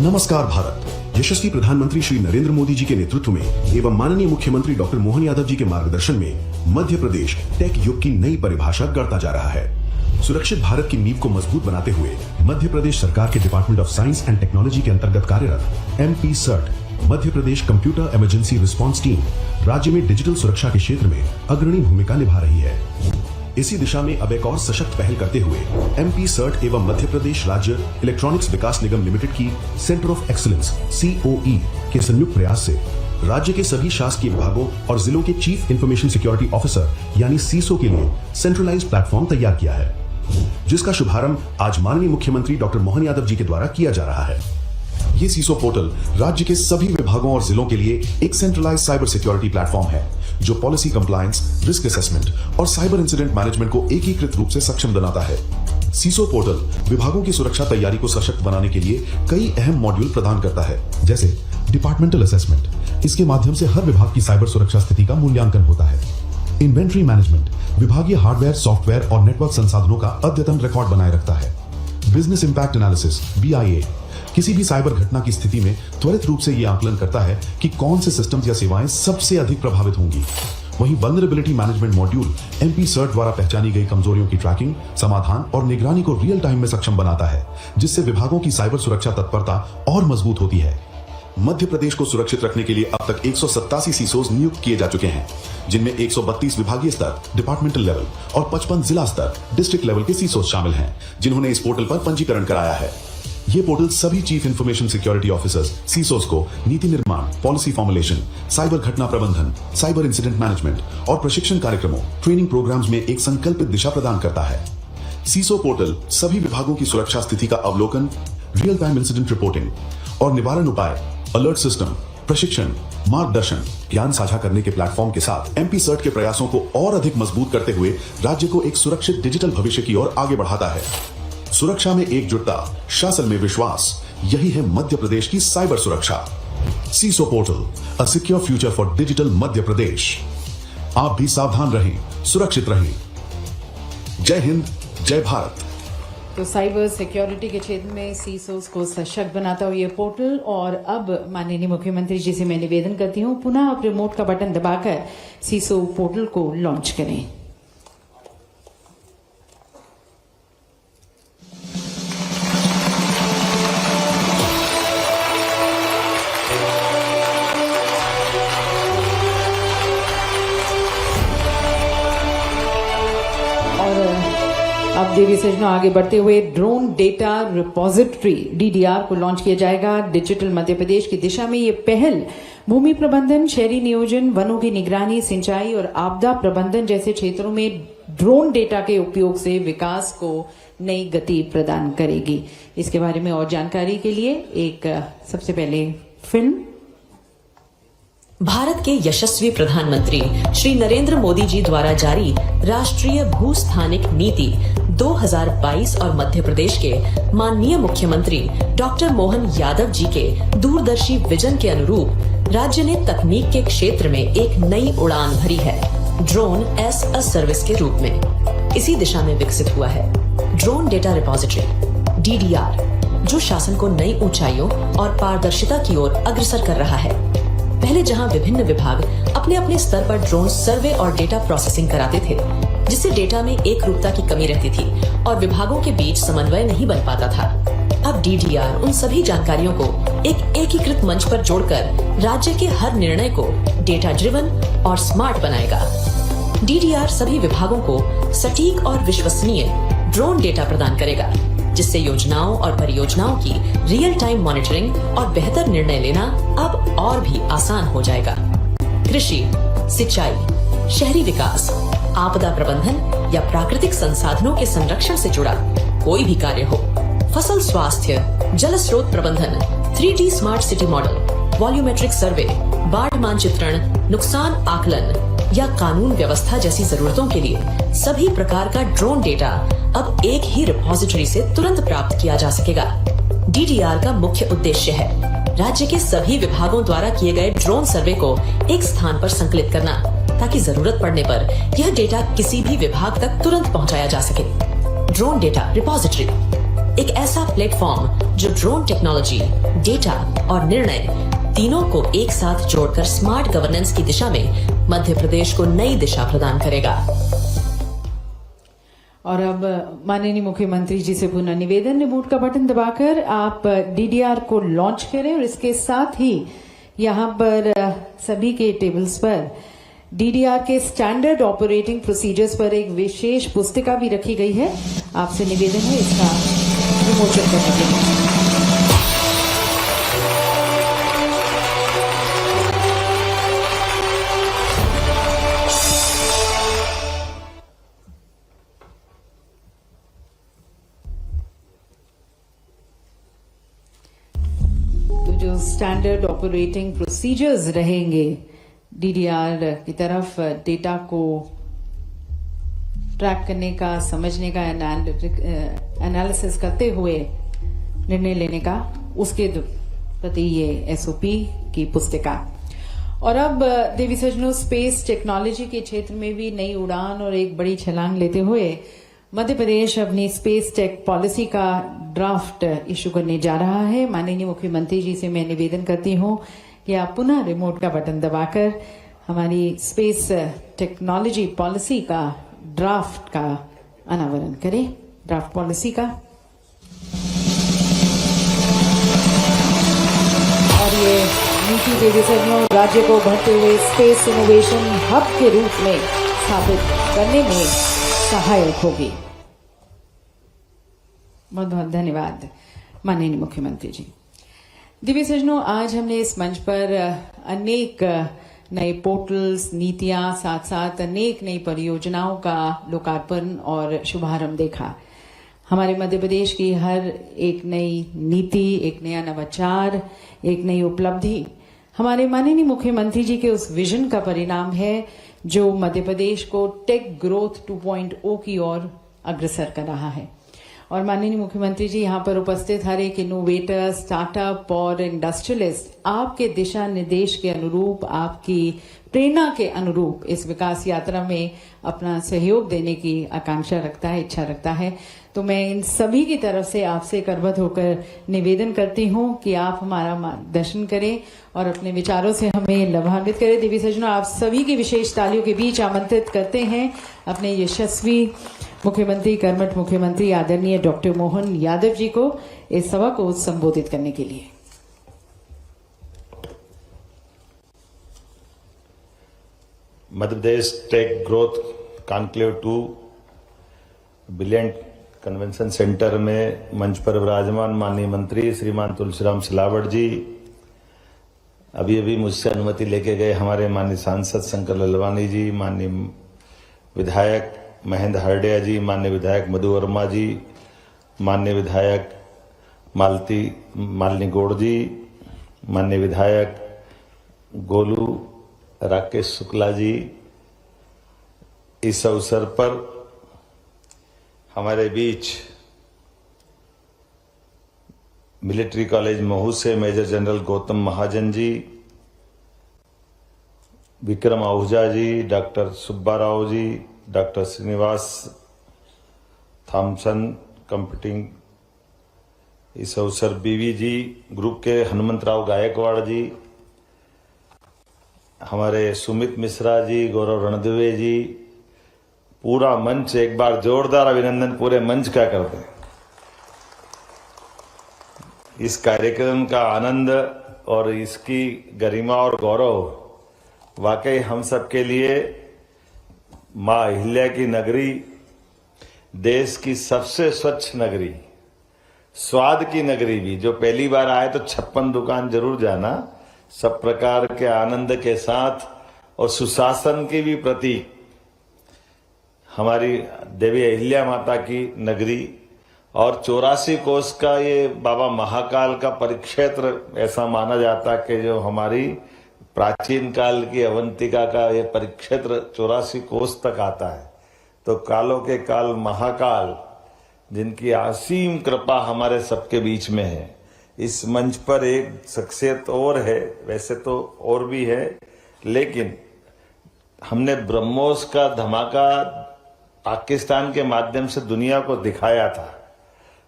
Speaker 9: नमस्कार भारत। यशस्वी प्रधानमंत्री श्री नरेंद्र मोदी जी के नेतृत्व में एवं माननीय मुख्यमंत्री डॉक्टर मोहन यादव जी के मार्गदर्शन में मध्य प्रदेश टेक युग की नई परिभाषा गढ़ता जा रहा है। सुरक्षित भारत की नींव को मजबूत बनाते हुए मध्य प्रदेश सरकार के department of science and technology के अंतर्गत कार्यरत MP-CERT Madhya Pradesh computer emergency response team राज्य में डिजिटल सुरक्षा के क्षेत्र में अग्रणी भूमिका निभा रही है। इसी दिशा में अब एक और सशक्त पहल करते हुए MP-CERT एवं मध्य प्रदेश राज्य इलेक्ट्रॉनिक्स विकास निगम लिमिटेड की सेंटर ऑफ एक्सीलेंस COE के संयुक्त प्रयास से राज्य के सभी शासकीय विभागों और जिलों के चीफ इंफॉर्मेशन सिक्योरिटी ऑफिसर यानी CISO के लिए सेंट्रलाइज्ड प्लेटफॉर्म तैयार किया है, जिसका शुभारंभ आज माननीय मुख्यमंत्री डॉक्टर मोहन यादव जी के द्वारा किया जा रहा है। ये सीसो पोर्टल राज्य के सभी विभागों और जिलों के लिए एक सेंट्रलाइज्ड साइबर सिक्योरिटी प्लेटफॉर्म है जो पॉलिसी कंप्लायंस, रिस्क असेसमेंट और साइबर इंसिडेंट मैनेजमेंट को एकीकृत रूप से सक्षम बनाता है। सीसो पोर्टल विभागों की सुरक्षा तैयारी को सशक्त बनाने के लिए कई अहम मॉड्यूल प्रदान करता है, जैसे डिपार्टमेंटल असेसमेंट। इसके माध्यम से हर विभाग की साइबर सुरक्षा स्थिति का मूल्यांकन होता है। इन्वेंट्री मैनेजमेंट विभागीय हार्डवेयर, सॉफ्टवेयर और नेटवर्क संसाधनों का अद्यतन रिकॉर्ड बनाए रखता है। बिजनेस इंपैक्ट एनालिसिस BIA किसी भी साइबर घटना की स्थिति में त्वरित रूप से यह आकलन करता है कि कौन से सिस्टम्स या सेवाएं सबसे अधिक प्रभावित होंगी। वहीं वल्नरेबिलिटी मैनेजमेंट मॉड्यूल MP-CERT द्वारा पहचानी गई कमजोरियों की ट्रैकिंग, समाधान और निगरानी को रियल टाइम में सक्षम बनाता है, जिससे विभागों की साइबर सुरक्षा तत्परता और मजबूत होती है। मध्य प्रदेश को सुरक्षित रखने के लिए अब तक 187 CISOs नियुक्त किए जा चुके हैं, जिनमें 132 विभागीय स्तर, डिपार्टमेंटल लेवल और 55 जिला स्तर, डिस्ट्रिक्ट लेवल के CISOs शामिल हैं, जिन्होंने इस पोर्टल पर पंजीकरण कराया है। ये पोर्टल सभी chief information security officers CISOs को नीति निर्माण, पॉलिसी फॉर्मुलेशन, साइबर घटना प्रबंधन, साइबर इंसिडेंट मैनेजमेंट और प्रशिक्षण कार्यक्रमों, ट्रेनिंग प्रोग्राम्स में एक संकल्पित दिशा प्रदान करता है। CISO पोर्टल सभी विभागों की सुरक्षा स्थिति का अवलोकन, रियल टाइम इंसिडेंट रिपोर्टिंग और निवारण उपाय, अलर्ट सिस्टम, प्रशिक्षण, मार्गदर्शन, ज्ञान साझा करने के प्लेटफॉर्म के साथ MP-CERT के प्रयासों को और अधिक मजबूत करते हुए राज्य को एक सुरक्षित डिजिटल भविष्य की ओर आगे बढ़ाता है। सुरक्षा में एकजुटता, शासन में विश्वास, यही है मध्य प्रदेश की साइबर सुरक्षा। CISO portal, a secure future for digital Madhya Pradesh. आप भी सावधान रहें, सुरक्षित रहें। जय हिंद, जय भारत।
Speaker 6: तो साइबर सिक्योरिटी के क्षेत्र में सीसोस को सशक्त बनाता हुआ ये पोर्टल। और अब माननीय मुख्यमंत्री जी से मैं निवेदन करती हूँ, पुनः आप रिमोट का बटन दबाकर सीसो पोर्टल को लॉन्च करें। अब देवी सजनों आगे बढ़ते हुए ड्रोन डेटा रिपोजिटरी डीडीआर को लॉन्च किया जाएगा। डिजिटल मध्य प्रदेश की दिशा में ये पहल भूमि प्रबंधन, शहरी नियोजन, वनों की निगरानी, सिंचाई और आपदा प्रबंधन जैसे क्षेत्रों में ड्रोन डेटा के उपयोग से विकास को नई गति प्रदान करेगी। इसके बारे में और जानकारी के लिए एक सबसे पहले फिल्म।
Speaker 10: भारत के यशस्वी प्रधानमंत्री श्री नरेंद्र मोदी जी द्वारा जारी राष्ट्रीय भूस्थानिक नीति 2022 और मध्य प्रदेश के माननीय मुख्यमंत्री डॉक्टर मोहन यादव जी के दूरदर्शी विजन के अनुरूप राज्य ने तकनीक के क्षेत्र में एक नई उड़ान भरी है, ड्रोन एज अ सर्विस के रूप में। इसी दिशा में विकसित हुआ है ड्रोन डेटा रिपोजिटरी डीडीआर, जो शासन को नई ऊंचाइयों और पारदर्शिता की ओर अग्रसर कर रहा है। पहले जहां विभिन्न विभाग अपने अपने स्तर पर ड्रोन सर्वे और डेटा प्रोसेसिंग कराते थे, जिससे डेटा में एक रूपता की कमी रहती थी और विभागों के बीच समन्वय नहीं बन पाता था, अब डीडीआर उन सभी जानकारियों को एक एकीकृत मंच पर जोड़कर राज्य के हर निर्णय को डेटा ड्रिवन और स्मार्ट बनाएगा। डीडीआर सभी विभागों को सटीक और विश्वसनीय ड्रोन डेटा प्रदान करेगा, जिससे योजनाओं और परियोजनाओं की रियल टाइम मॉनिटरिंग और बेहतर निर्णय लेना अब और भी आसान हो जाएगा। कृषि, सिंचाई, शहरी विकास, आपदा प्रबंधन या प्राकृतिक संसाधनों के संरक्षण से जुड़ा कोई भी कार्य हो, फसल स्वास्थ्य, जल स्रोत प्रबंधन, 3D smart city model, volumetric survey, बाढ़ मानचित्रण, नुकसान आकलन या कानून व्यवस्था जैसी जरूरतों के लिए सभी प्रकार का ड्रोन डेटा अब एक ही रिपोजिटरी से तुरंत प्राप्त किया जा सकेगा। डीडीआर का मुख्य उद्देश्य है राज्य के सभी विभागों द्वारा किए गए ड्रोन सर्वे को एक स्थान पर संकलित करना, ताकि जरूरत पड़ने पर यह डेटा किसी भी विभाग तक तुरंत पहुंचाया जा सके। ड्रोन डेटा रिपोजिटरी एक ऐसा प्लेटफॉर्म जो ड्रोन टेक्नोलॉजी, डेटा और निर्णय तीनों को एक साथ जोड़कर स्मार्ट गवर्नेंस की दिशा में मध्य प्रदेश को नई दिशा प्रदान करेगा।
Speaker 6: और अब माननीय मुख्यमंत्री जी से पुनः निवेदन, रिमोट का बटन दबाकर आप डीडीआर को लॉन्च करें और इसके साथ ही यहाँ पर सभी के टेबल्स पर डीडीआर के स्टैंडर्ड ऑपरेटिंग प्रोसीजर्स पर एक विशेष पुस्तिका भी रखी गई है। आपसे निवेदन है इसका विमोचन करने के लिए। जो स्टैंडर्ड ऑपरेटिंग प्रोसीजर्स रहेंगे डीडीआर की तरफ डेटा को ट्रैक करने का, समझने का, एनालिसिस करते हुए निर्णय लेने का, उसके प्रति ये एसओपी की पुस्तिका। और अब देवी सजनों, स्पेस टेक्नोलॉजी के क्षेत्र में भी नई उड़ान और एक बड़ी छलांग लेते हुए मध्य प्रदेश अपनी स्पेस टेक पॉलिसी का ड्राफ्ट इशू करने जा रहा है। माननीय मुख्यमंत्री जी से मैं निवेदन करती हूं कि आप पुनः रिमोट का बटन दबाकर हमारी स्पेस टेक्नोलॉजी पॉलिसी का ड्राफ्ट का अनावरण करें। ड्राफ्ट पॉलिसी का, और ये नीति देवी सजनों राज्य को बढ़ते हुए स्पेस इनोवेशन हब के रूप में स्थापित करने में सहायक होगी। बहुत बहुत धन्यवाद माननीय मुख्यमंत्री जी। दिव्य सजनों, आज हमने इस मंच पर अनेक नए पोर्टल्स, नीतियां, साथ साथ अनेक नई परियोजनाओं का लोकार्पण और शुभारंभ देखा। हमारे मध्य प्रदेश की हर एक नई नीति, एक नया नवाचार, एक नई उपलब्धि हमारे माननीय मुख्यमंत्री जी के उस विजन का परिणाम है जो मध्य प्रदेश को टेक ग्रोथ 2.0 की ओर अग्रसर कर रहा है। और माननीय मुख्यमंत्री जी यहाँ पर उपस्थित हर एक इनोवेटर, स्टार्टअप और इंडस्ट्रियलिस्ट आपके दिशा निर्देश के अनुरूप, आपकी प्रेरणा के अनुरूप इस विकास यात्रा में अपना सहयोग देने की आकांक्षा रखता है, इच्छा रखता है। तो मैं इन सभी की तरफ से आपसे करबद्ध होकर निवेदन करती हूँ कि आप हमारा मार्गदर्शन करें और अपने विचारों से हमें लाभान्वित करें। देवी सज्जनों, आप सभी की विशेष तालियों के बीच आमंत्रित करते हैं अपने यशस्वी मुख्यमंत्री, कर्मठ मुख्यमंत्री आदरणीय डॉक्टर मोहन यादव जी को इस सभा को संबोधित करने के लिए।
Speaker 5: Madhya Pradesh tech growth conclave 2 brilliant convention centre में मंच पर विराजमान माननीय मंत्री श्रीमान तुलसीराम सिलावट जी, अभी मुझसे अनुमति लेके गए हमारे माननीय सांसद शंकर ललवानी जी, माननीय विधायक महेंद्र हरडिया जी, माननीय विधायक मधु वर्मा जी, माननीय विधायक मालिनी गौड़ जी, माननीय विधायक गोलू राकेश शुक्ला जी, इस अवसर पर हमारे बीच मिलिट्री कॉलेज महू से मेजर जनरल गौतम महाजन जी, विक्रम आहूजा जी, doctor Subba Rao ji, doctor Srinivas Thompson computing, इस अवसर बीवी जी ग्रुप के हनुमंतराव गायकवाड़ जी, हमारे सुमित मिश्रा जी, गौरव रणदिवे जी, पूरा मंच एक बार जोरदार अभिनंदन पूरे मंच का करते हैं। इस कार्यक्रम का आनंद और इसकी गरिमा और गौरव वाकई हम सबके लिए मां अहिल्या की नगरी, देश की सबसे स्वच्छ नगरी, स्वाद की नगरी भी, जो पहली बार आए तो 56 दुकान जरूर जाना, सब प्रकार के आनंद के साथ और सुशासन की भी प्रतीक हमारी देवी अहिल्या माता की नगरी और 84 कोस का ये बाबा महाकाल का परिक्षेत्र ऐसा माना जाता कि जो हमारी प्राचीन काल की अवंतिका का ये परिक्षेत्र 84 कोस तक आता है। तो कालों के काल महाकाल, जिनकी असीम कृपा हमारे सबके बीच में है। इस मंच पर एक शख्सियत और है, वैसे तो और भी है, लेकिन हमने ब्रह्मोस का धमाका पाकिस्तान के माध्यम से दुनिया को दिखाया था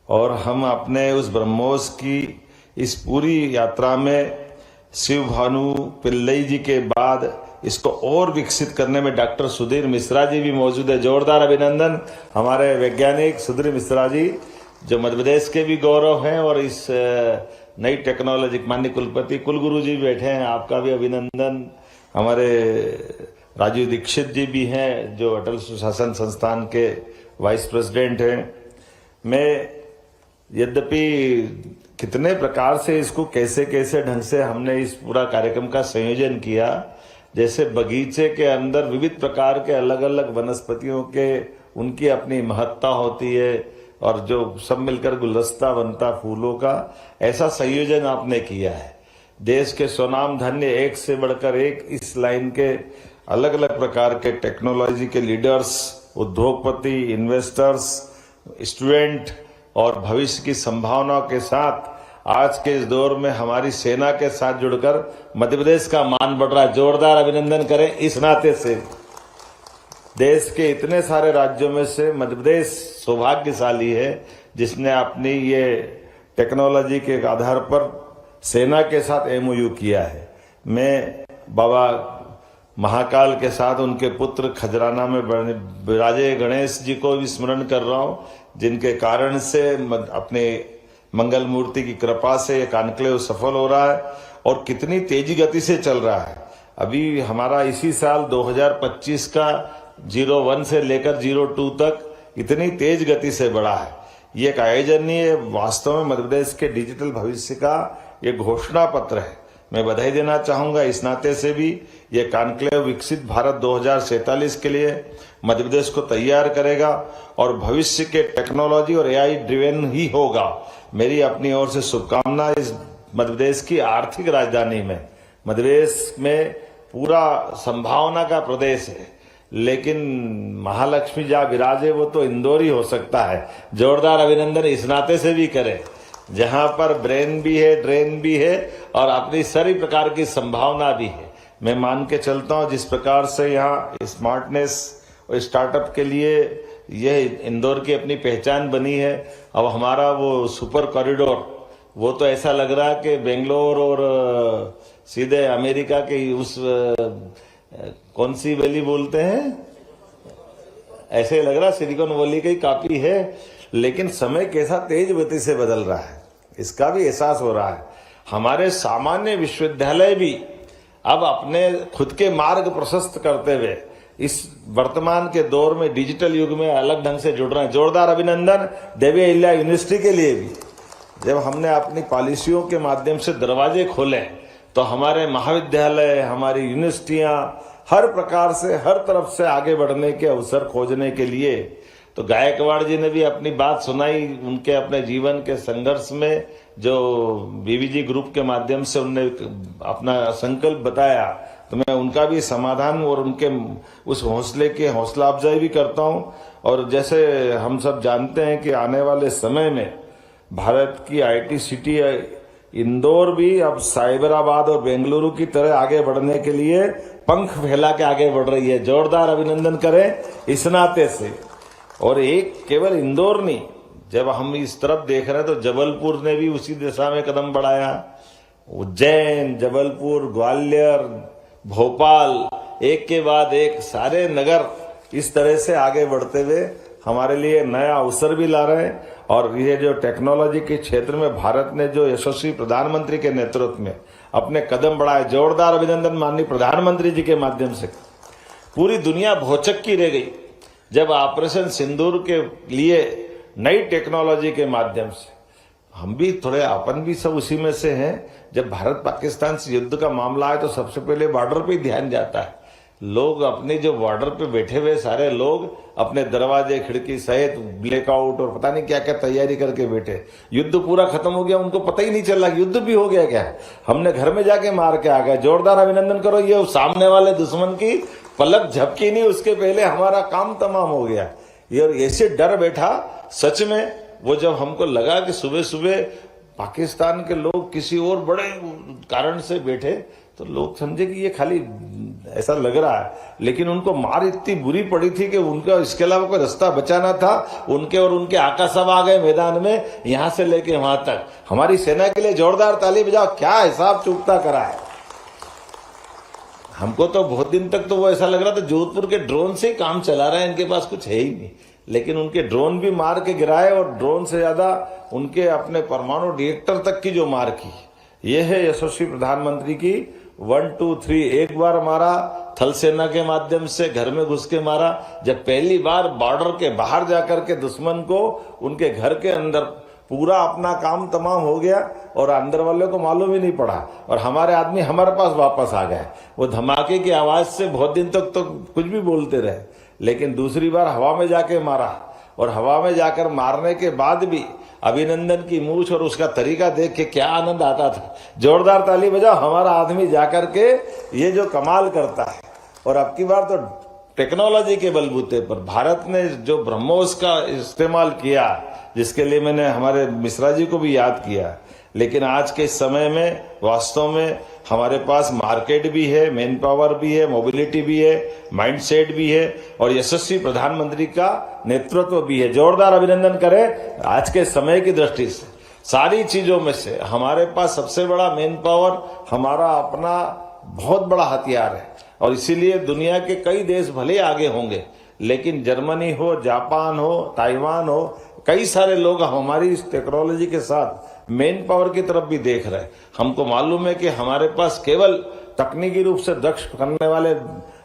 Speaker 5: और हम अपने उस ब्रह्मोस की इस पूरी यात्रा में शिव भानु पिल्लई जी के बाद इसको और विकसित करने में डॉक्टर सुधीर मिश्रा जी भी मौजूद है। जोरदार अभिनंदन हमारे वैज्ञानिक सुधीर मिश्रा जी, जो मध्य प्रदेश के भी गौरव हैं और इस नई टेक्नोलॉजी माननीय कुलपति कुलगुरु जी बैठे हैं, आपका भी अभिनंदन। हमारे राजीव दीक्षित जी भी हैं जो अटल सुशासन संस्थान के वाइस प्रेसिडेंट हैं। मैं यद्यपि कितने प्रकार से इसको कैसे कैसे ढंग से हमने इस पूरा कार्यक्रम का संयोजन किया, जैसे बगीचे के अंदर विविध प्रकार के अलग अलग वनस्पतियों के उनकी अपनी महत्ता होती है और जो सब मिलकर गुलदस्ता बनता फूलों का, ऐसा संयोजन आपने किया है। देश के स्वनाम धन्य एक से बढ़कर एक इस लाइन के अलग अलग प्रकार के टेक्नोलॉजी के लीडर्स, उद्योगपति, इन्वेस्टर्स, स्टूडेंट और भविष्य की संभावनाओं के साथ आज के इस दौर में हमारी सेना के साथ जुड़कर मध्य प्रदेश का मान बढ़ रहा है। जोरदार अभिनंदन करें इस नाते से। देश के इतने सारे राज्यों में से मध्य प्रदेश सौभाग्यशाली है जिसने अपनी ये टेक्नोलॉजी के आधार पर सेना के साथ एमओयू किया है। मैं बाबा महाकाल के साथ उनके पुत्र खजराना में विराजे गणेश जी को भी स्मरण कर रहा हूं, जिनके कारण से अपने मंगल मूर्ति की कृपा से ये कॉन्क्लेव सफल हो रहा है और कितनी तेजी गति से चल रहा है। अभी हमारा इसी साल 2025 का 01 से लेकर 02 तक इतनी तेज गति से बढ़ा है। ये एक आयोजन नहीं है, वास्तव में मध्य प्रदेश के डिजिटल भविष्य का ये घोषणा पत्र है। मैं बधाई देना चाहूंगा इस नाते से भी। ये कॉन्क्लेव विकसित भारत 2047 के लिए मध्य प्रदेश को तैयार करेगा और भविष्य के टेक्नोलॉजी और एआई ड्रिवन ही होगा। मेरी अपनी ओर से शुभकामना इस मध्य प्रदेश की आर्थिक राजधानी में, मध्य प्रदेश में पूरा संभावना का प्रदेश है। लेकिन महालक्ष्मी जहाँ विराजे वो तो इंदौर ही हो सकता है। जोरदार अभिनंदन इस नाते से भी करें जहां पर ब्रेन भी है, ड्रेन भी है और अपनी सारी प्रकार की संभावना भी है। मैं मान के चलता हूं जिस प्रकार से यहाँ स्मार्टनेस और स्टार्टअप के लिए यह इंदौर की अपनी पहचान बनी है। अब हमारा वो सुपर कॉरिडोर वो तो ऐसा लग रहा है कि बेंगलोर और सीधे अमेरिका के उस कौन सी वैली बोलते हैं, ऐसे लग रहा सिलिकॉन वैली की कॉपी है। लेकिन समय कैसा तेज गति से बदल रहा है इसका भी एहसास हो रहा है। हमारे सामान्य विश्वविद्यालय भी अब अपने खुद के मार्ग प्रशस्त करते हुए इस वर्तमान के दौर में डिजिटल युग में अलग ढंग से जुड़ रहे हैं। जोरदार अभिनंदन देवी अहिल्या यूनिवर्सिटी के लिए भी। जब हमने अपनी पॉलिसियों के माध्यम से दरवाजे खोले तो हमारे महाविद्यालय, हमारी यूनिवर्सिटियां हर प्रकार से, हर तरफ से आगे बढ़ने के अवसर खोजने के लिए, तो गायकवाड़ जी ने भी अपनी बात सुनाई। उनके अपने जीवन के संघर्ष में जो बीवीजी ग्रुप के माध्यम से उनने अपना संकल्प बताया, तो मैं उनका भी समाधान और उनके उस हौसले की हौसला अफजाई भी करता हूं। और जैसे हम सब जानते हैं कि आने वाले समय में भारत की आईटी सिटी इंदौर भी अब साइबराबाद और बेंगलुरु की तरह आगे बढ़ने के लिए पंख फैला के आगे बढ़ रही है। जोरदार अभिनंदन करें इस नाते से। और एक केवल इंदौर नहीं, जब हम इस तरफ देख रहे हैं तो जबलपुर ने भी उसी दिशा में कदम बढ़ाया। उज्जैन, जबलपुर, ग्वालियर, भोपाल, एक के बाद एक सारे नगर इस तरह से आगे बढ़ते हुए हमारे लिए नया अवसर भी ला रहे हैं। और ये जो टेक्नोलॉजी के क्षेत्र में भारत ने जो यशस्वी प्रधानमंत्री के नेतृत्व में अपने कदम बढ़ाए, जोरदार अभिनंदन माननीय प्रधानमंत्री जी के माध्यम से। पूरी दुनिया भौचक्की रह गई जब ऑपरेशन सिंदूर के लिए नई टेक्नोलॉजी के माध्यम से हम भी थोड़े, अपन भी सब उसी में से हैं। जब भारत पाकिस्तान से युद्ध का मामला है तो सबसे पहले बॉर्डर पे ध्यान जाता है। लोग अपने जो बॉर्डर पे बैठे हुए सारे लोग अपने दरवाजे खिड़की सहित ब्लैकआउट और पता नहीं क्या क्या तैयारी करके बैठे। युद्ध पूरा खत्म हो गया, उनको पता ही नहीं चला युद्ध भी हो गया क्या। हमने घर में जाके मार के आ गए। जोरदार अभिनंदन करो। ये सामने वाले दुश्मन की पलक झपकी नहीं, उसके पहले हमारा काम तमाम हो गया। ये ऐसे डर बैठा सच में। वो जब हमको लगा कि सुबह सुबह पाकिस्तान के लोग किसी और बड़े कारण से बैठे तो लोग समझे कि ये खाली ऐसा लग रहा है, लेकिन उनको मार इतनी बुरी पड़ी थी कि उनका इसके अलावा कोई रास्ता बचाना था। उनके और उनके आका सब आ गए मैदान में, यहां से लेके वहां तक। हमारी सेना के लिए जोरदार ताली बजाओ। क्या हिसाब चूकता करा है। हमको तो बहुत दिन तक तो वो ऐसा लग रहा था जोधपुर के ड्रोन से ही काम चला रहे हैं, इनके पास कुछ है ही नहीं। लेकिन उनके ड्रोन भी मार के गिराए और ड्रोन से ज्यादा उनके अपने परमाणु रिएक्टर तक की जो मार की, ये है यशस्वी प्रधानमंत्री की 1, 2, 3। एक बार मारा थल सेना के माध्यम से, घर में घुस के मारा। जब पहली बार बॉर्डर के बाहर जाकर के दुश्मन को उनके घर के अंदर पूरा अपना काम तमाम हो गया और अंदर वाले को मालूम ही नहीं पड़ा और हमारे आदमी हमारे पास वापस आ गए। वो धमाके की आवाज से बहुत दिन तक तो कुछ भी बोलते रहे, लेकिन दूसरी बार हवा में जाके मारा और हवा में जाकर मारने के बाद भी अभिनंदन की मूछ और उसका तरीका देख के क्या आनंद आता था। जोरदार ताली बजाओ। हमारा आदमी जाकर के ये जो कमाल करता है। और अब की बार तो टेक्नोलॉजी के बलबूते पर भारत ने जो ब्रह्मोस का इस्तेमाल किया, जिसके लिए मैंने हमारे मिश्रा जी को भी याद किया। लेकिन आज के समय में वास्तव में हमारे पास मार्केट भी है, मैन पावर भी है, मोबिलिटी भी है, माइंडसेट भी है और यशस्वी प्रधानमंत्री का नेतृत्व भी है। जोरदार अभिनंदन करें। आज के समय की दृष्टि से सारी चीजों में से हमारे पास सबसे बड़ा मैन पावर हमारा अपना बहुत बड़ा हथियार है। और इसीलिए दुनिया के कई देश भले आगे होंगे, लेकिन जर्मनी हो, जापान हो, ताइवान हो, कई सारे लोग हमारी इस टेक्नोलॉजी के साथ मेन पावर की तरफ भी देख रहे हैं। हमको मालूम है कि हमारे पास केवल तकनीकी रूप से दक्ष करने वाले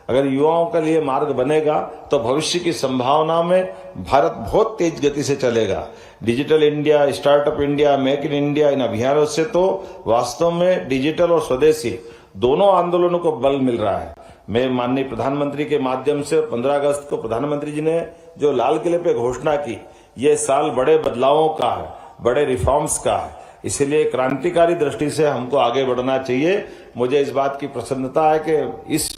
Speaker 5: अगर युवाओं के लिए मार्ग बनेगा तो भविष्य की संभावना में भारत बहुत तेज गति से चलेगा। Digital India, startup India, make in India, इन अभियानों से तो वास्तव में डिजिटल और स्वदेशी दोनों आंदोलनों को बल मिल रहा है। मैं माननीय प्रधानमंत्री के माध्यम से 15 अगस्त को प्रधानमंत्री जी ने जो लाल किले पे घोषणा की, ये साल बड़े बदलावों का है, बड़े रिफॉर्म्स का है। इसलिए क्रांतिकारी दृष्टि से हमको आगे बढ़ना चाहिए। मुझे इस बात की प्रसन्नता है कि इस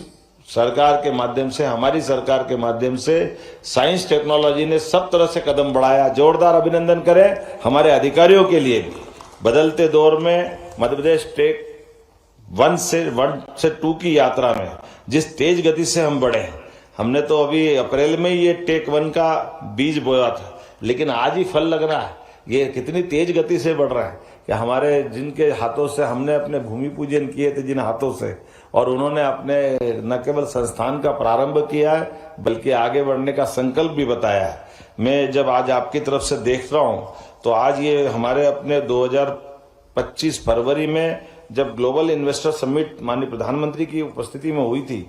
Speaker 5: सरकार के माध्यम से, हमारी सरकार के माध्यम से साइंस टेक्नोलॉजी ने सब तरह से कदम बढ़ाया। जोरदार अभिनंदन करें हमारे अधिकारियों के लिए भी। बदलते दौर में मध्य प्रदेश टेक 1 से 2 की यात्रा में जिस तेज गति से हम बढ़े, हमने तो अभी अप्रैल में ये टेक 1 का बीज बोया था, लेकिन आज ही फल लग रहा है। ये कितनी तेज गति से बढ़ रहा है कि हमारे जिनके हाथों से हमने अपने भूमि पूजन किए थे, जिन हाथों से, और उन्होंने अपने न केवल संस्थान का प्रारंभ किया है बल्कि आगे बढ़ने का संकल्प भी बताया है। मैं जब आज आपकी तरफ से देख रहा हूं तो आज ये हमारे अपने 2025 फरवरी में जब ग्लोबल इन्वेस्टर समिट माननीय प्रधानमंत्री की उपस्थिति में हुई थी,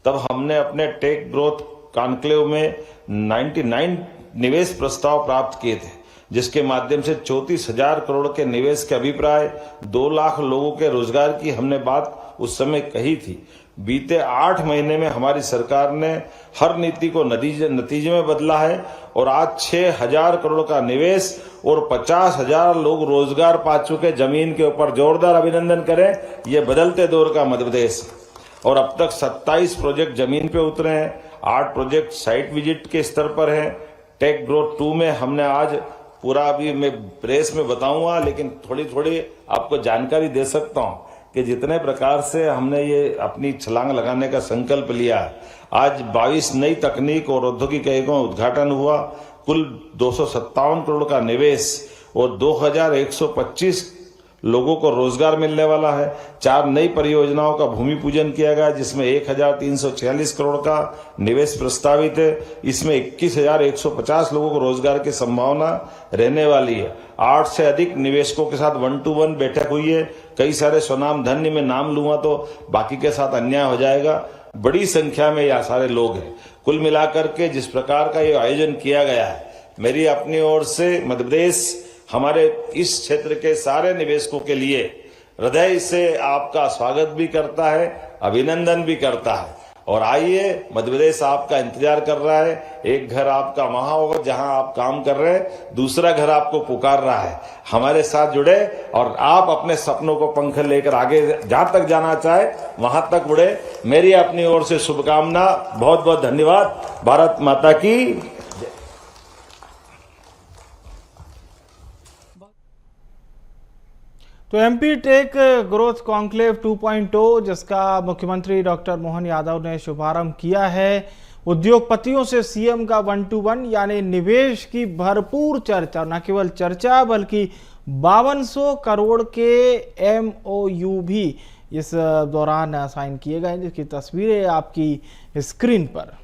Speaker 5: तब हमने अपने टेक ग्रोथ कॉन्क्लेव में 99 निवेश प्रस्ताव प्राप्त किए थे, जिसके माध्यम से 34,000 करोड़ के निवेश के अभिप्राय 2 लाख लोगों के रोजगार की हमने बात उस समय कही थी। बीते 8 महीने में हमारी सरकार ने हर नीति को नतीजे में बदला है और आज 6,000 करोड़ का निवेश और 50,000 लोग रोजगार पा चुके जमीन के ऊपर। जोरदार अभिनंदन करें ये बदलते दौर का मध्य प्रदेश। और अब तक 27 प्रोजेक्ट जमीन पे उतरे हैं, 8 प्रोजेक्ट साइट विजिट के स्तर पर हैं। टेक ग्रोथ 2 में हमने आज पूरा, अभी मैं प्रेस में बताऊंगा लेकिन थोड़ी थोड़ी आपको जानकारी दे सकता हूं कि जितने प्रकार से हमने ये अपनी छलांग लगाने का संकल्प लिया। आज 22 नई तकनीक और औद्योगिक इकाइयों का उद्घाटन हुआ, कुल 257 करोड़ का निवेश और 2125 लोगों को रोजगार मिलने वाला है। 4 नई परियोजनाओं का भूमि पूजन किया गया, जिसमें 1346 करोड़ का निवेश प्रस्तावित है। इसमें 21,150 लोगों को रोजगार की संभावना रहने वाली है। 8 से अधिक निवेशकों के साथ 1-to-1 बैठक हुई है। कई सारे स्वनाम धन्य में नाम लूंगा तो बाकी के साथ अन्याय हो जाएगा। बड़ी संख्या में यह सारे लोग हैं। कुल मिलाकर के जिस प्रकार का ये आयोजन किया गया है, मेरी अपनी ओर से मध्य प्रदेश हमारे इस क्षेत्र के सारे निवेशकों के लिए हृदय से आपका स्वागत भी करता है, अभिनंदन भी करता है। और आइए, मध्य प्रदेश आपका इंतजार कर रहा है। एक घर आपका वहां होगा जहां आप काम कर रहे हैं, दूसरा घर आपको पुकार रहा है। हमारे साथ जुड़े और आप अपने सपनों को पंख लेकर आगे जहां तक जाना चाहे वहां तक उड़े। मेरी अपनी ओर से शुभकामना। बहुत बहुत धन्यवाद। भारत माता की।
Speaker 11: तो एमपी टेक ग्रोथ कॉन्क्लेव 2.0 जिसका मुख्यमंत्री डॉक्टर मोहन यादव ने शुभारंभ किया है, उद्योगपतियों से सीएम का 1-to-1 यानी निवेश की भरपूर चर्चा, न केवल चर्चा बल्कि 5200 करोड़ के MOU भी इस दौरान साइन किए गए, जिसकी तस्वीरें आपकी स्क्रीन पर।